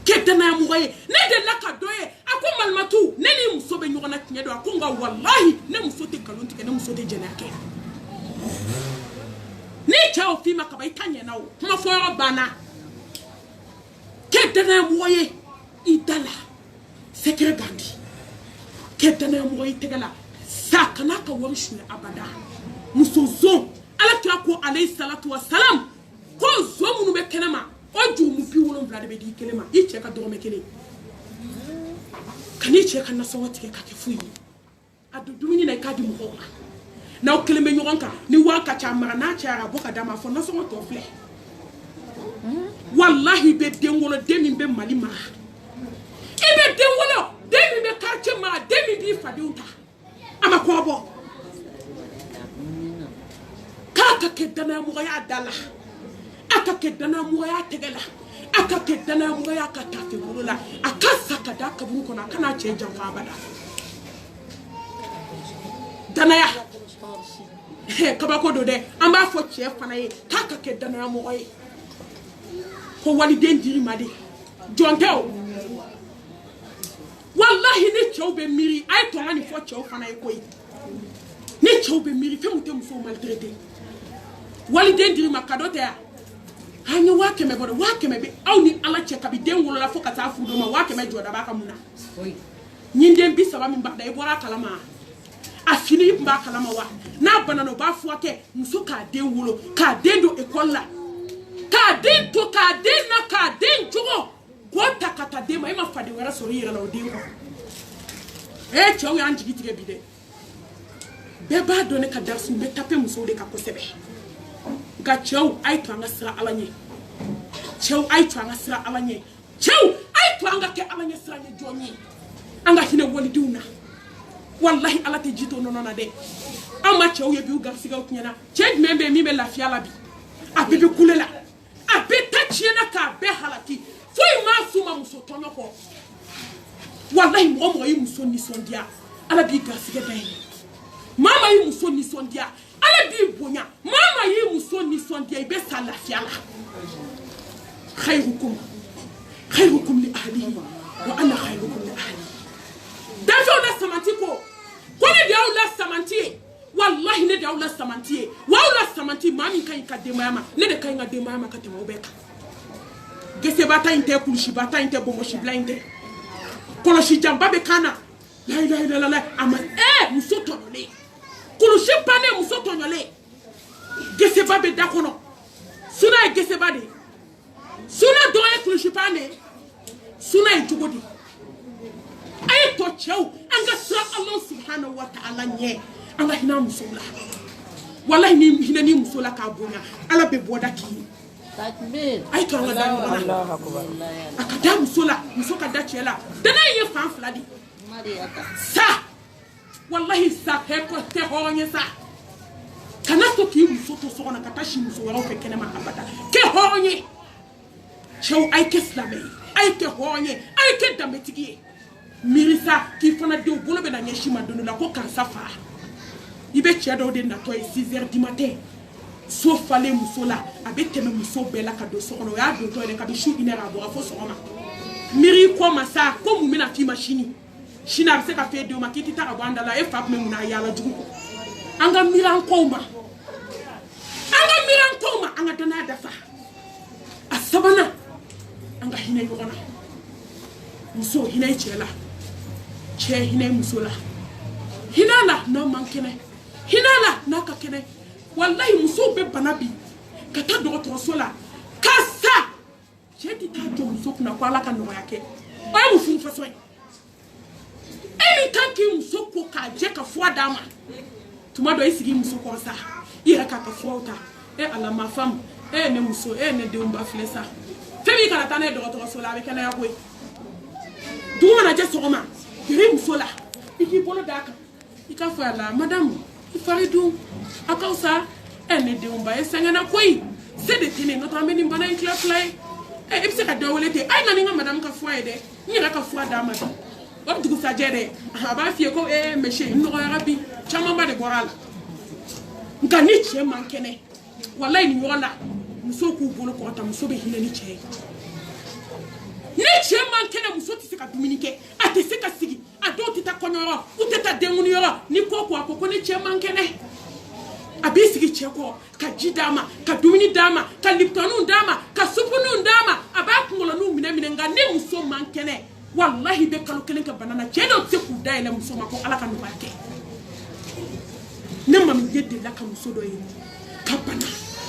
kɛ danayamɔgɔ ye ne delila ka dɔ ye a ko malimatu ne ni muso bɛ ɲɔgɔn na tiɲɛ don a ko nka walahi ne muso tɛ nkalon tigɛ ne muso tɛ jɛnɛya kɛ ni cɛ y'o f'i ma kaban i ta ɲɛna o kuma fɔ yɔrɔ banna kɛ danayamɔgɔ ye i da la secret gandi kɛ danayamɔgɔ ye i tɛgɛ la sa kana ka wari suɲɛ abada muso zon ala kira ko alayhi salatu wa salam ko zon minnu bɛ kɛnɛ ma o jurumu 70 de bɛ di kelen ma i cɛ ka dɔgɔmɛ kelen ka n'i cɛ ka nasɔngɔ tigɛ k'a kɛ foyi ye a don dumuni na i k'a di mɔgɔw ma n'aw kelen bɛ ɲɔgɔn kan ni wari ka ca mara n'a cayara bɔ ka d'a ma fɔ nasɔngɔ tɔ filɛ wallahi bɛ den wolo den min bɛ mali mara i bɛ den wolo den min bɛ quartier mara den min b'i fadenw ta a ma kɔ bɔ k'a ka kɛ danayamɔgɔya da la a ka kɛ danayamɔgɔya tɛgɛ la a ka kɛ danayamɔgɔya ka tafe bolo la a ka sa ka da kaburu kɔnɔ a kana cɛ janfa abada danaya kabako don dɛ an b'a fɔ cɛ fana ye k'a ka kɛ danayamɔgɔ ye ko waliden dir'i ma de jɔn tɛ o wallahi ni cɛw bɛ miiri a ye tɔnka nin fɔ cɛw fana ye koyi ni cɛw bɛ miiri fɛn min tɛ musow maltraité waliden dir'i ma cadeau tɛ yan an ye 100 bɔ dɛ 100 bɛ aw ni ala cɛ kabi den wolola fo ka taa furu dɔ ma 100 jɔda b'a ka mun na ɲinden 30 min b'a da i bɔra a kalama a fini tun b'a kalama wa n'a banana o b'a furakɛ muso k'a den wolo k'a den don école la k'a den to k'a den na k'a den jogo k'o ta ka taa den ma e ma faden wɛrɛ sɔrɔ i yɛrɛ la o den kɔ cɛw y'an jigi tigɛ bi dɛ bɛɛ b'a dɔn ne ka darisi n bɛ taper musow de kan kosɛbɛ nka cɛw a ye to an ka sira ala ɲɛ cɛw a ye to an ka sira ala ɲɛ cɛw a ye to an ka kɛ ala ɲɛ sira ɲɛ jɔn ye an ka hinɛ walidenw na wallahi ala tɛ ji to nɔnɔ na dɛ an ma cɛw ye bi u garisigɛw tiɲɛna cɛ jumɛn bɛ yen min bɛ lafiya la bi a bɛɛ bɛ kule la a bɛɛ ta tiɲɛna k'a bɛɛ halaki foyi m'a s'u ma muso tɔɲɔ kɔ wallahi mɔgɔ mɔgɔ y'i muso nisɔndiya ala b'i garisigɛ dayɛlɛ maa ma y'i muso nisɔndiya ala b'i bonya maa ma y'i muso nisɔndiya i bɛ sa lafiya la خيركم لأهله وأنا خيركم لأهلي دافع ولا سمانتيكو كوني دياو لا سمانتي والله ندياو لا سمانتي ولا سمانتي مامي كاين كدماما ندي كاين كدماما كتمو بك gese bata inte kulushi bata inte bomoshi blinde koloshi jamba be kana la ama musoto nyole kulushi pane musoto nyole gese babe dakono suna gese bade suna doye kulushi pane suna itugodi ay to chew anga sra Allah subhanahu wa ta'ala nye anga hina musola wallahi ni hina ni musola ka bonya ala be boda ki takbir ay to anga dan Allah akbar akada musoka da chela dana ye fan fladi mariata sa wallahi sa he ko te honye sa kana to ki musoto so na katashi muso wa ko kenema abada ke honye chew ay ke slame ay ke honye ay ke dametigi mirisa ki fana de bolo be na nyeshima donu la ko kansa fa ibe chedo de na to 6h du matin so fale musola abeteme muso bela ka do sokono ya do to le ka bi shu inera bo afo sokoma miri ko masa ko mumina fi machine shina se ka fe de ma kiti ta abanda la e fa me muna ya la jugo anga miran koma anga dana da fa asabana anga hine yona muso hine chela che hine musola hinala na mankene hinala na ka kene wallahi muso be banabi kata do sola kasa je di ta jo muso kuna kwa la ka no yake o mu fu faso eni kan ki muso ko ka je ka fo dama tuma do isigi muso ko sa ira ka ka fo ta ala ma femme ne muso ne de umba flesa femi kana tane do sola avec na yakwe duma na je sokoma iri muso la iki bolo daka ika fo ala madame ifaridu akausa ene de umba esengena koi c'est de tene notre ameni mbana in club play ebise ka dawolete ay nani nga madame ka foye de nyira ka fo dama do o dugu sa jere aba fie ko monsieur no rabi chama ma de borala ngani che mankene wallahi ni yola muso ku bolo ko ta muso be hinani che ni che mankene muso ti se ka dominike ate se ka sigi ado ti ta konyoro uteta denguni yoro ni koko akoko ni che mankene abi sigi che ko ka jidama ka domini dama ka liptonu dama ka supunu dama aba kungola nu mine ngane muso mankene wallahi be kalo kelen ka banana che do se ku dai la muso mako ala ka no bakke ne mam yedde la ka muso do yi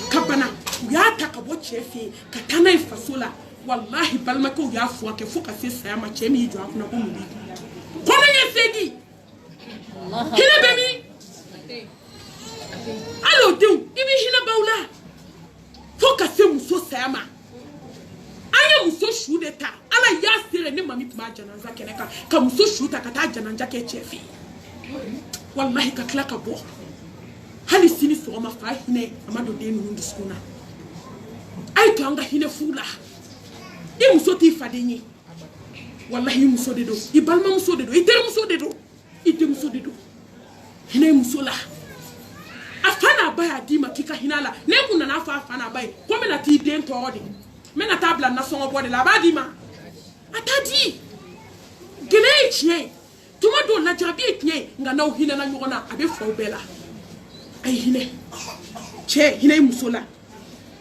kabana ya ta ka bo chefi ka tanai fasola wallahi balma ko ya fo ke fo ka se saya ma che mi jo afuna ko mu bi kono ye segi hina bemi alo dum ibi hina baula fo ka se muso saya ma anya muso shu de ta ala ya sere ne mami tuma jananza keneka ka muso shu ta ka ta jananja ke chefi wallahi ka kla ka bo hali sini so ma fa hine amado de no ndusuna ay to anga hine fula e muso ti fadenyi wallahi muso de do i balma muso de do i ter muso de do i te muso de do hine muso la afana baya di makika hinala ne kuna na fa afana bay ko me na ti den to odi me na tabla na so ngobode la ba di ma atadi gele chie tuma do na jabi etnie nga na hine na nyona abe fo bela ay hine che hine musola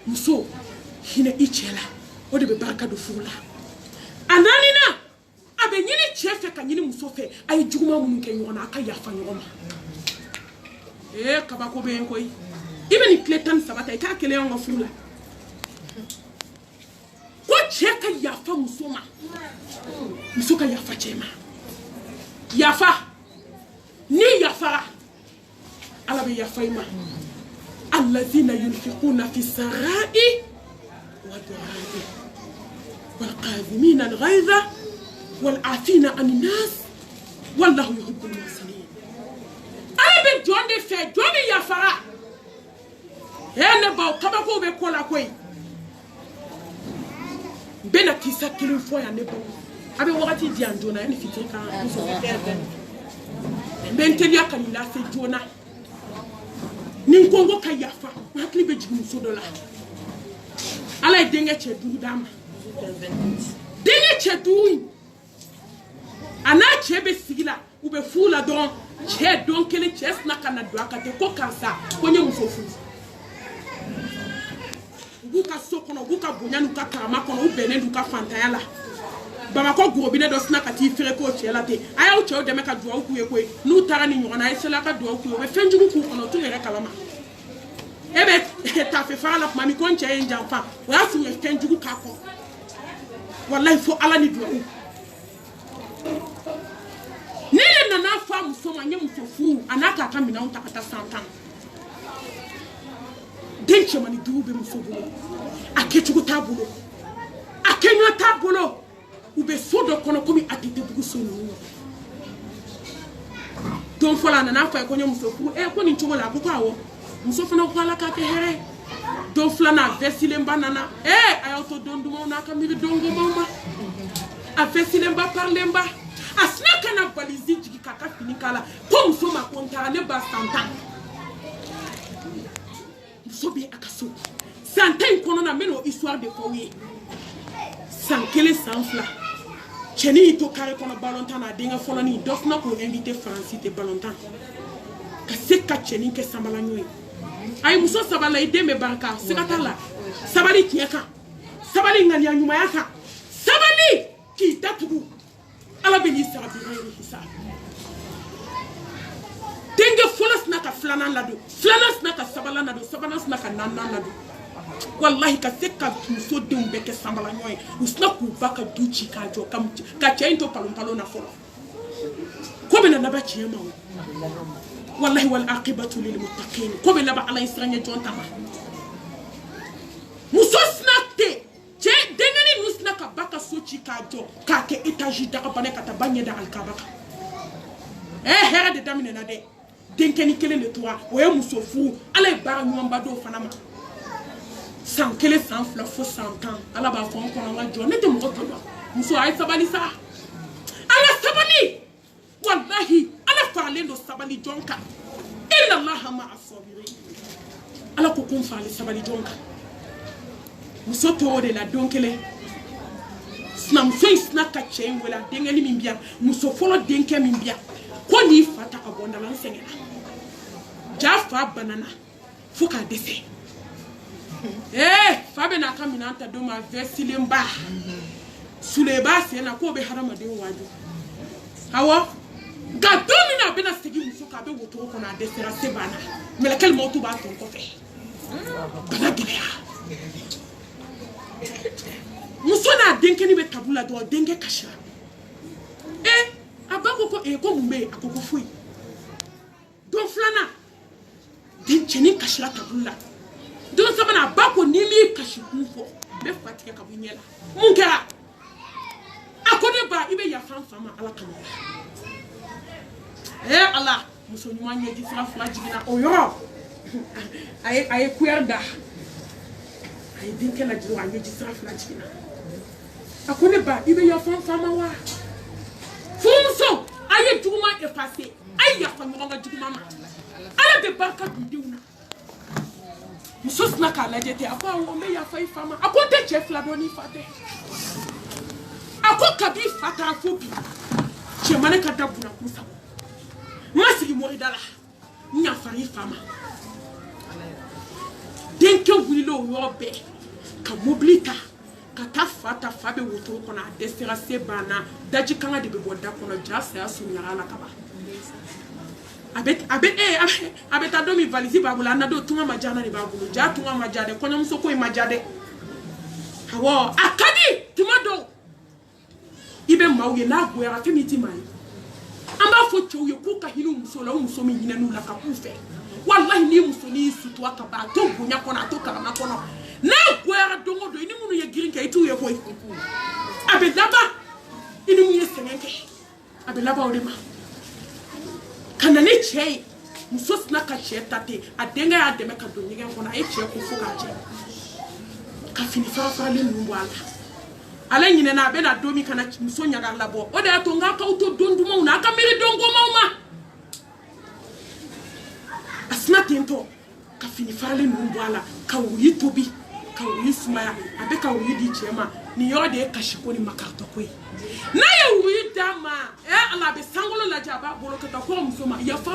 muso hine ichela ode be baraka do fula ananina abe nyini chefe ka nyini muso fe ay juguma mun ke nyona aka yafa nyoma kabako be enkoy ibe ni kletan sabata ka kele on fula ko che ka yafa muso ma muso ka yafa chema yafa ni yafa ala be yafaima الذين ينفقون في السراء والضراء والقاذمين الغيظ والعافين عن الناس والله يحب المحسنين انا بن جون دي في جون يا فرا هنا باو كباكو be kola koy bena kisa kilo fo ya ne bo abe wakati di andona ni fitika so ben telia kanila se jona ninkongo ka yafa hakli be jigu so dola ala denga che duru dama denkɛ cɛ duuru a n'a cɛ bɛ sigi la u bɛ furu la dɔrɔn cɛ don kelen cɛ sina ka na don a kan ten ko karisa ko n ye muso furu u b'u ka so kɔnɔ u b'u ka bonya n'u ka karama kɔnɔ u bɛnnen d'u ka fantanya la Bamakɔ gorobinɛ dɔ sina ka t'i feere k'o cɛ la ten a y'aw cɛw dɛmɛ ka duwawu k'u ye koyi n'u taara ni ɲɔgɔn na a ye sela ka duwawu k'u ye u bɛ fɛn jugu k'u kɔnɔ u t'u yɛrɛ kalama e bɛ tafe fara la tuma min ko n cɛ ye n janfa o y'a sɔrɔ u ye fɛn jugu k'a kɔ walayi fo ala ni duwawu ne de nana fɔ a muso ma n ye muso furu a n'a k'a ka minɛnw ta ka taa san 10 den cɛmani duuru bɛ muso bolo a kɛcogo t'a bolo a kɛɲɔ t'a bolo u bɛ so dɔ kɔnɔ komi a tɛ bugu so ninnu don fɔlɔ a nana fɔ a ye ko n ye muso furu ko nin cogo la a ko awɔ muso fana ko ala k'a kɛ hɛrɛ don filanan a vɛsilenba nana a y'aw to don dumanw n'a ka miiri don gomanw ma a vɛsilenba parilenba a sina ka na valizi jigi k'a ka fini k'a la ko muso ma ko n taara ne ba san 10 muso bɛ a ka so san 10 in kɔnɔna n bɛ n'o histoire de fɔ aw ye san 1 san 2 cɛnin y'i to kare kɔnɔ balontan na a denkɛ fɔlɔnin dɔ fana k'o invité Faransi tɛ balontan ka se ka cɛnin kɛ sanbalaɲɔ ye a ye muso saba la i den bɛ barika siga t'a la sabali tiɲɛ kan sabali ŋaniya ɲumanya kan sabali k'i datugu ala bɛ n'i sara bi ghayri hisab denkɛ fɔlɔ sina ka filanan ladon filanan sina ka sabanan ladon sabanan sina ka naaninan ladon wallahi ka se ka muso denw bɛɛ kɛ sanbalaɲɔ ye u sina k'u ba ka du ci k'a jɔ ka cɛ in to palon na fɔlɔ ko bɛ na laban tiɲɛ ma o wallahi wal aqibatu lil muttaqin ko bɛ laban ala ye siranɲɛ jɔn ta ma muso sina tɛ cɛ denkɛnin ninnu sina ka ba ka so ci k'a jɔ k'a kɛ étage dagabana ka taa ba ɲɛ da alikaba kan hɛrɛ de daminɛna dɛ denkɛnin kelen de tora o ye muso furu ala ye baara ɲumanba dɔw fana ma san 1 san 2 fo san 10 ala b'a fɔ n kɔnɔ n ka jɔ ne tɛ mɔgɔ tɔɲɔ muso a ye sabali sa an ka sabali wallahi ala faralen don sabali jɔn kan inna allaha ma'a sabirin ala ko n faralen sabali jɔn kan muso t'o de la don kelen sinamuso in sina ka cɛ in wele a denkɛnin min biya muso fɔlɔ denkɛ min biya ko n'i fa ta ka bɔ n da la n sɛgɛnna ja fa banana fo k'a dɛsɛ fa bɛ n'a ka minɛn ta don ma vɛsilenba suleba sen na k'o bɛ hadamaden waaju awɔ nka don min na a bɛna segin muso kan a bɛ wotoro kɔnɔ a dɛsɛra se banna mɛlɛkɛli mɔtu b'a tɔn kɔfɛ bana gɛlɛya muso n'a denkɛnin bɛ tabu la dɔrɔn denkɛ kasira a ba ko ko mun bɛ yen a ko foyi don filanan den cɛnin kasira tabu la don sabanan a ba ko n'i m'i kasi kun fɔ n bɛ fa tigɛ ka bɔ i ɲɛ la mun kɛra a ko ne ba i bɛ yafa n fa ma ala kama ala muso ɲuman ɲɛji sira 2 jiginna o yɔrɔ a ye kuyɛri da a ye denkɛ lajɛ a ɲɛji sira 2 jiginna a ko ne ba i bɛ yafa n fa ma wa furumuso a ye juguman effacer a ye yafa ɲɔgɔn ka juguman ma ala bɛ barika don denw na muso sina k'a lajɛ ten a ko awɔ n bɛ yafa i fa ma a ko n tɛ cɛ 2 dɔn n'i fa tɛ a ko kabi fa taara fo bi cɛmane ka da bunakun sago n ma sigi morida la n yafara i fa ma denkɛ wulila o yɔrɔ bɛɛ ka mobili ta ka taa fa ta fa bɛ wotoro kɔnɔ a dɛsɛra se banna daji kanga de bɛ bɔ da kɔnɔ ja saya surunyara la ka ban a bɛ taa don min valise b'a bolo a na don tunga ma diya de b'a bolo ja tunga ma diya dɛ kɔɲɔmuso ko in ma diya dɛ awɔ a ka di tuma dɔw i bɛ maaw ye n'a goyara fɛn min tɛ maa ye an b'a fɔ cɛw ye k'u ka hinɛ muso la o muso min hinɛn'u la ka k'u fɛ walahi ni musonin y'i sutura ka ban a to bonya kɔnɔ a to karama kɔnɔ n'a goyara don o don i ni minnu ye girin kɛ i t'u ye koyi a bɛ laban i ni minnu ye sɛgɛn kɛ a bɛ laban o de ma ka na ni cɛ ye muso sina ka cɛ ta ten a denkɛ y'a dɛmɛ ka don ɲɛgɛn kɔnɔ a ye cɛ ko fo k'a jɛ ka fini farafaralen ninnu bɔ a la ale ɲinɛna a bɛna don min ka na muso ɲaga labɔ o de y'a to n k'a k'aw to don dumanw na a ka miiri don gomanw ma a sina ten tɔ ka fini faralen ninnu bɔ a la ka wuyi tobi ka wuri sumaya a bɛ ka wuri di cɛ ma nin yɔrɔ de ye kasi ko ni makaritɔ ko ye n'a ye wuri d'a ma ala a bɛ sankolo lajɛ a b'a bolo ka taa kɔrɔ muso ma yafa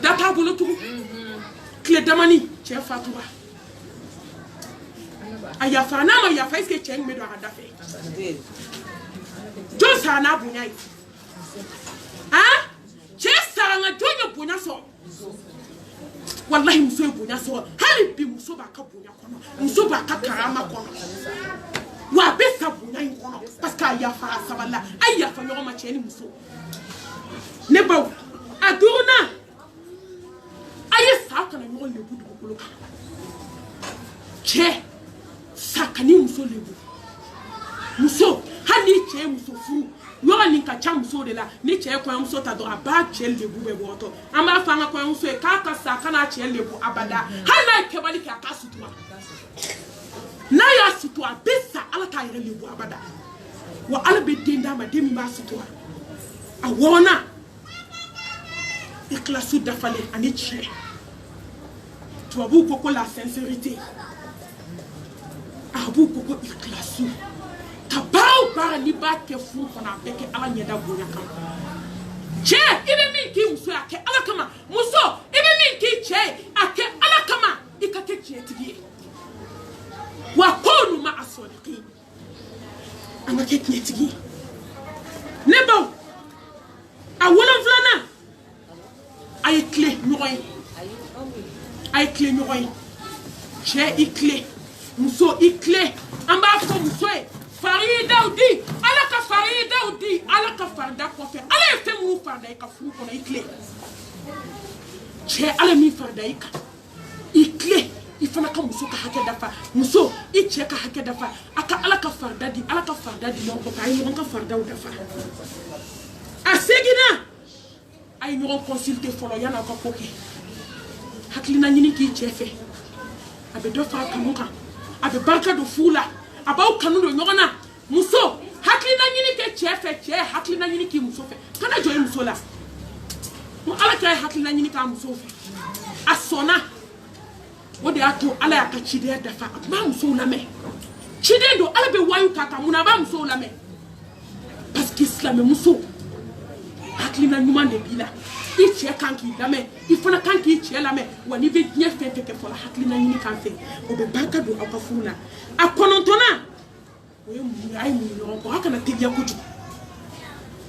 da t'a bolo tugun tile damani cɛ fatura a yafa n'a ma yafa est-ce que cɛ in bɛ don a ka da fɛ jɔn sara n'a bonya ye cɛ sara nka jɔn ye bonya sɔrɔ wallahi muso ye bonya sɔrɔ hali bi muso b'a ka bonya kɔnɔ muso b'a ka karama kɔnɔ wa a bɛ sa bonya in kɔnɔ parce que a yafara sabali la a yafa ɲɔgɔn ma cɛ ni muso ne baw a duurunan a ye sa kana ɲɔgɔn lebu dugukolo kan cɛ sa ka ni muso lebu muso hali ni cɛ ye muso furu yɔrɔ nin ka ca muso de la ni cɛ ye kɔɲɔmuso ta dɔrɔn a b'a cɛ lebu bɛɛ bɔtɔ an b'a fɔ an ka kɔɲɔmuso ye k'a ka sa kana cɛ lebu abada hali n'a ye kɛbali kɛ a k'a sutura n'a y'a sutura a bɛ sa ala t'a yɛrɛ lebu abada wa ala bɛ den d'a ma den min b'a sutura a wɔɔrɔnan ikilasi dafalen ani tiɲɛ tubabuw ko ko la sincérité arabuw ko ko ikilasi ka baara o baara n'i b'a kɛ furu kɔnɔ a bɛɛ kɛ ala ɲɛda bonya kama cɛ i bɛ min k'i muso ye a kɛ ala kama muso i bɛ min k'i cɛ ye a kɛ ala kama i ka kɛ tiɲɛtigi ye wa koonu ma a sɔdiqin an ka kɛ tiɲɛtigi ye ne baw a wolonfilanan a ye tile ɲɔgɔn ye a ye tile ɲɔgɔn ye cɛ i tile muso i tile an b'a fɔ muso ye faridaw di ala ka faridaw di ala ka farida kɔfɛ ala ye fɛn minnu farida i ka furu kɔnɔ i tile cɛ ala min farida i kan i tile i fana ka muso ka hakɛ dafa muso i cɛ ka hakɛ dafa a ka ala ka farida di ala ka farida di ɲɔgɔn kɔfɛ a ye ɲɔgɔn ka faridaw dafa a seginna a ye ɲɔgɔn consulter fɔlɔ yan'aw ka ko kɛ hakilina ɲini k'i cɛ fɛ a bɛ dɔ fara kanu kan a bɛ barika don furu la a b'aw kanu don ɲɔgɔn na muso hakilina ɲini kɛ cɛ fɛ cɛ hakilina ɲini k'i muso fɛ kana jɔ i muso la ko ala k'a ye hakilina ɲini k'a muso fɛ a sɔnna o de y'a to ala y'a ka cidenya dafa a tun b'a musow lamɛn ciden don ala bɛ wayu k'a kan mun na a b'a musow lamɛn parce que silamɛmuso hakilina ɲuman de b'i la i cɛ kan k'i lamɛn i fana kan k'i cɛ lamɛn wa n'i bɛ diɲɛ fɛn fɛn kɛ fɔlɔ hakilina ɲini kan fɛ o bɛ barika don aw ka furu la a kɔnɔntɔnnan o ye mun ye a ye mun ɲɔgɔn kɔ a kana teliya kojugu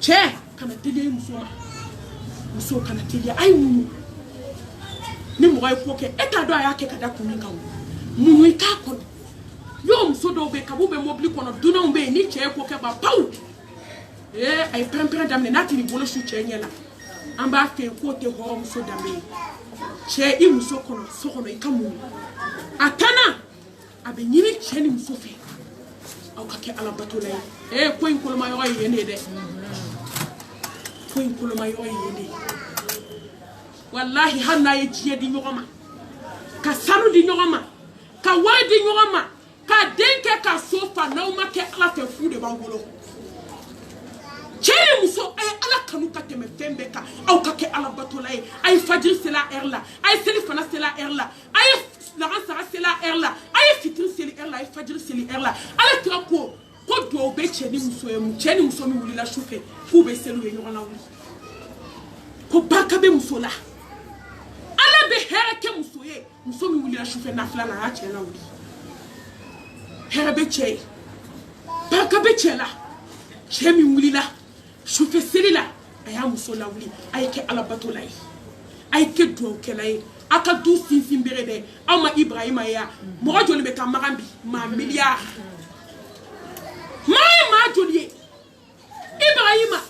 cɛ kana teliya i muso ma muso kana teliya a ye mun ni mɔgɔ ye ko kɛ e t'a dɔn a y'a kɛ ka da kun min kan mun i t'a kɔnɔ y'o muso dɔw bɛ yen kab'u bɛ mobili kɔnɔ dunanw bɛ yen ni cɛ ye ko kɛ ba pawu a ye pɛrɛn-pɛrɛn daminɛ n'a t'i bolo su cɛ ɲɛ la an b'a fɛ yen k'o tɛ hɔrɔnmuso danbe ye cɛ i muso kɔnɔ so kɔnɔ i ka mun a tanna a bɛ ɲini cɛ ni muso fɛ aw ka kɛ ala bato la ye ko in koloma yɔrɔ ye yen de dɛ ko in koloma yɔrɔ ye yen de wallahi hali n'a ye diɲɛ di ɲɔgɔn ma ka sanu di ɲɔgɔn ma ka wari di ɲɔgɔn ma ka den kɛ ka so fa n'aw ma kɛ ala fɛ fu de b'aw bolo cɛ ni muso a ye ala kanu ka tɛmɛ fɛn bɛɛ kan aw ka kɛ ala bato la ye a ye fajiri seli a heure la a ye seli fana seli a heure la a ye lansara seli a heure la a ye fitiri seli heure la a ye fajiri seli heure la ala kira ko duwawu bɛ cɛ ni muso ye cɛ ni muso min wulila su fɛ k'u bɛ seli u ye ɲɔgɔn lawuli ko barika bɛ muso la ala bɛ hɛrɛ kɛ muso ye muso min wulila su fɛ nafila la a y'a cɛ lawuli hɛrɛ bɛ cɛ ye barika bɛ cɛ la cɛ min wulila sufɛ seli la a y'a muso lawuli a ye kɛ ala bato la ye a ye kɛ duwawukɛla ye a ka du sinsin bere bɛɛ aw ma ibrahima ye mɔgɔ joli bɛ ka magan bi maa miliyari maa ye maa joli ye ibrahima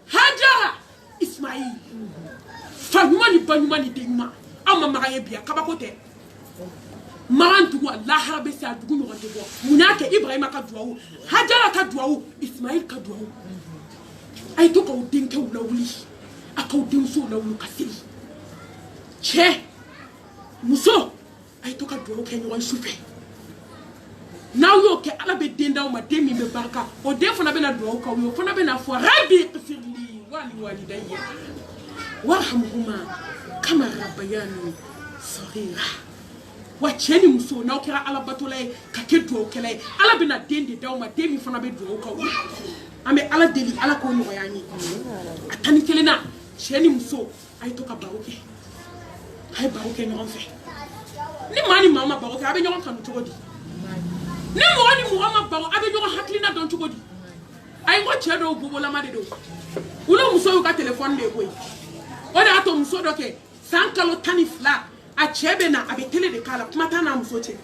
hajara ismail fa ɲuman ni ba ɲuman ni den ɲuman aw ma magan ye bi a kabako tɛ magan dugu lahara bɛ se a dugu ɲɔgɔn tɛ bɔ mun y'a kɛ ibrahima ka duwawu hajara ka duwawu ismail ka duwawu a ye to k'aw denkɛw lawuli a k'aw denmusow lawuli ka seli cɛ muso a ye to ka duwawu kɛ ɲɔgɔn su fɛ n'aw y'o kɛ ala bɛ den d'aw ma den min bɛ barika o den fana bɛna duwawu k'aw ye o fana bɛna fɔ rabi ighfirli wali walidayya warhamhuma kama rabbayani saghira wa cheni muso na okira ala batole ka ke do okele ala bina dende dawma demi fana be do ko ame ala deli ala ko no yani atani kelena cheni muso ay to ka bawoke ay bawoke no on fe ni mani mama bawoke abe nyon kan to godi ni mo ni muhammad bawo abe nyon haklina don to godi ay ngo chedo bubo la made do ulo muso ka telephone le koy o da to muso do ke sankalo tanifla a chebe na abe tele de kala kuma tana muso che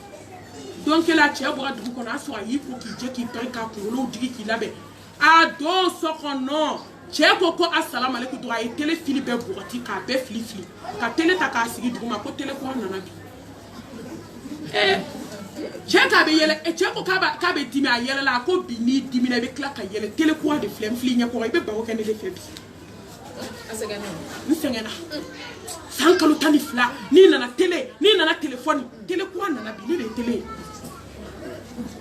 donc la chebo adu ko na so ayi ko ki je ki perka ko lo digi ki labe a do so kono chebo ko assalamu alaikum to ay tele filibe burati ka be fili ka tele ta ka sigi duma ko tele ko na nabi cheka be yele cheko ka be dimi a yele la ko bini dimi na be kla ka yele tele ko de flem fili nya ko be ba ko kene de febi asegana nsengena sankalo tanifla ni nana tele ni nana telephone tele ko nana bi ni de tele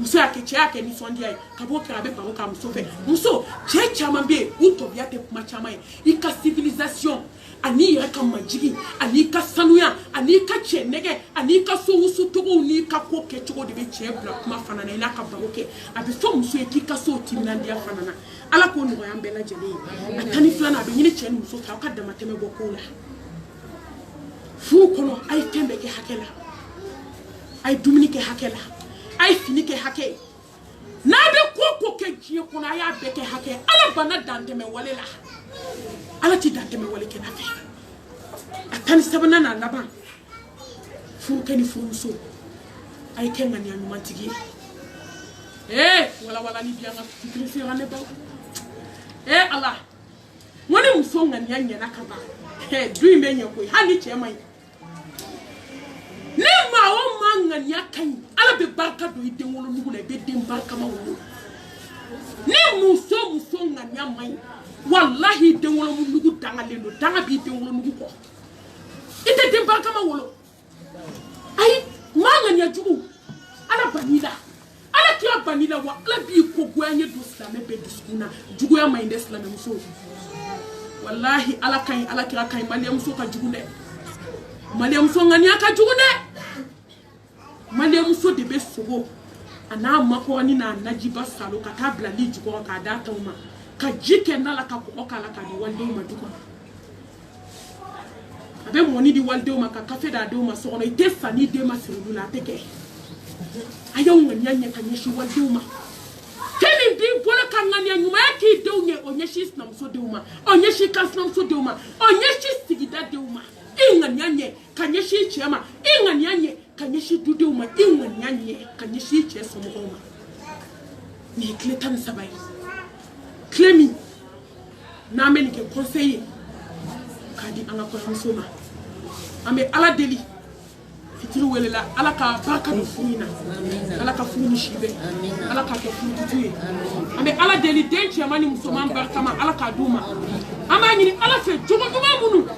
muso yake cheke ni sondi ai kabo kra be ba ko muso fe muso che chama be uto biate kuma chama i ka civilisation ani yɛrɛ ka majigi ani ka sanuya ani ka cɛ nɛgɛ ani ka sowusu togo ni ka ko kɛ cogo de bɛ cɛ bila kuma fana na i n'a ka baro kɛ a bɛ fɔ muso ye k'i ka so timinandiya fana na ala k'o nɔgɔya an bɛɛ lajɛlen ye a tani filanan a bɛ ɲini cɛ ni muso fɛ aw ka damatɛmɛ bɔ kow la furu kɔnɔ a ye fɛn bɛɛ kɛ hakɛ la a ye dumuni kɛ hakɛ la a ye fini kɛ hakɛ ye n'a bɛ ko kɛ diɲɛ kɔnɔ a y'a bɛɛ kɛ hakɛ ala banna dantɛmɛ wale la ala ti dantɛmɛ wale kɛ na fɛ a tani sabanan n'a laban furu kɛ ni furumuso a ye kɛ ŋaniya ɲumantigi ye wala ni bi an ka fitiri sera ne baw ala ŋo ni muso ŋaniya ɲɛna ka ban du in bɛ ɲɛ koyi hali ni cɛ man ɲi ni maa o maa ŋaniya ka ɲi ala bɛ barika don i den wolonugu la i bɛ den barikama wolo ni muso ŋaniya man ɲi wallahi den wolonugu dangalen don danga b'i den wolonugu kɔ i tɛ den barikama wolo ayi maa ŋaniya jugu ala ban'i la ala kira ban'i la wa ala b'i ko goya ɲɛ don silamɛ bɛɛ dusukun na juguya man ɲi dɛ silamɛmuso wallahi ala ka ɲi ala kira ka ɲi maliyamuso ka jugu dɛ maliyamuso ŋaniya ka jugu dɛ maliyamuso de bɛ sogo a n'a makɔrɔni n'a najiba salo ka taa bila li jukɔrɔ k'a d'a taw ma ka ji kɛ n'a la ka kɔgɔ k'a la k'a di walidenw ma du kɔnɔ a bɛ mɔni di walidenw ma ka kafe d'a denw ma so kɔnɔ i tɛ sa n'i den ma siri olu la a tɛ kɛ a y'aw ŋaniya ɲɛ ka ɲɛsin walidenw ma cɛ min b'i bolo ka ŋaniya ɲumanya k'i denw ye o ɲɛsin sinamuso denw ma o ɲɛsin kansinamuso denw ma o ɲɛsin sigida denw ma i ŋaniya ɲɛ ka ɲɛsin cɛ ma i ŋaniya ɲɛ ka ɲɛsin dudenw ma i ŋaniya ɲɛ ka ɲɛsin cɛ somɔgɔw ma nin ye tile 13 ye tile min n'an bɛ nin kɛ conseil ye k'a di an ka kɔɲɔmuso ma an bɛ ala deli fitiri welela ala ka barika don furu in na ala ka furu ni si bɛ ala k'a kɛ furu tutu ye an bɛ ala deli den cɛman ni musoman barikama ala k'a d'u ma an b'a ɲini ala fɛ jogo ɲuman minnu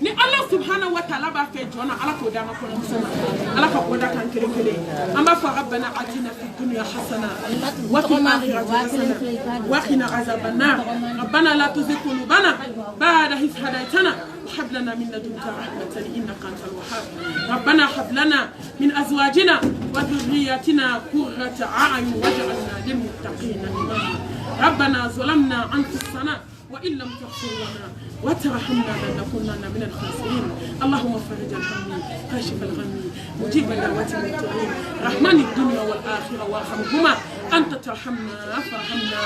ni ala subhanahu wa ta'ala b'a fɛ jɔn na ala k'o d'an ka kɔɲɔmuso ma ala ka bɔda kan kelen kelen an b'a fɔ rabbana atina fid dunya hasana wa fil akhirati hasana wa qina azaban nar rabbana la tuzigh qulubana ba'da idh hadaytana wa hab lana min ladunka rahmatan innaka antal wahhab rabbana hab lana min azwajina wa dhurriyyatina qurrata a'yun waj'alna lil muttaqina imama rabbana zalamna anfusana وإن لم تغفر لنا وترحمنا لنكونن من الخاسرين اللهم فرج الهم كاشف الغم مجيب دعوات المضطرين رحمن الدنيا والآخرة وارحمهما أنت ترحمنا فارحمنا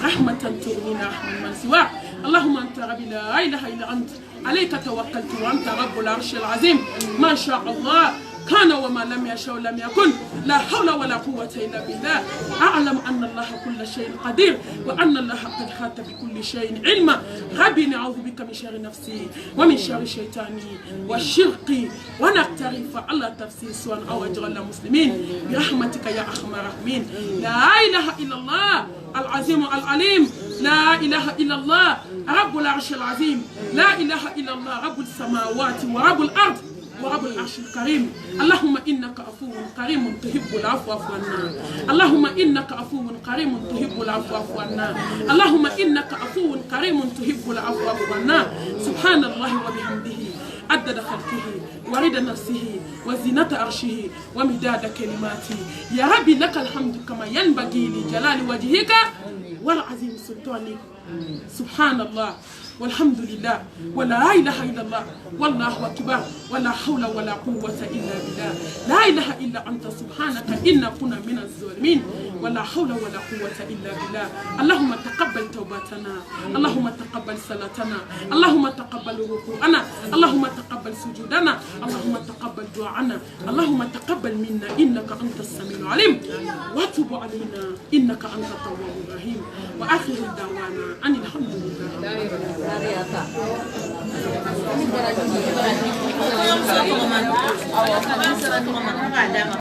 رحمة تغنينا رحمن من سواك اللهم أنت ربي لا إله إلا أنت عليك توكلت وأنت رب العرش العظيم ما شاء الله كان وما لم يشاء لم يكن لا حول ولا قوة إلا بالله أعلم أن الله كل شيء قدير وأن الله قد حاط بكل شيء علما ربي نعوذ بك من شر نفسي ومن شر شيطاني والشرق ونقترف على تفسير سوء أو أجر المسلمين برحمتك يا أرحم الراحمين لا إله إلا الله العظيم العليم لا إله إلا الله رب العرش العظيم لا إله إلا الله رب السماوات ورب الأرض ورب العرش الكريم اللهم إنك عفو كريم تحب العفو فاعف عنا اللهم إنك عفو كريم تحب العفو فاعف عنا اللهم إنك عفو كريم تحب العفو فاعف عنا سبحان الله وبحمده عدد خلقه ورد نفسه وزينة عرشه ومداد كلماته يا ربي لك الحمد كما ينبغي لجلال وجهك والعظيم سلطانك سبحان الله والحمد لله ولا إله إلا الله والله أكبر ولا حول ولا قوة إلا بالله لا إله إلا أنت سبحانك إنا كنا من الظالمين ولا حول ولا قوة إلا بالله اللهم تقبل توبتنا اللهم تقبل صلاتنا اللهم تقبل ركوعنا اللهم تقبل سجودنا اللهم تقبل دعاءنا اللهم تقبل منا إنك أنت السميع العليم وتب علينا إنك أنت التواب الرحيم وآخر دعوانا أن الحمد لله Dari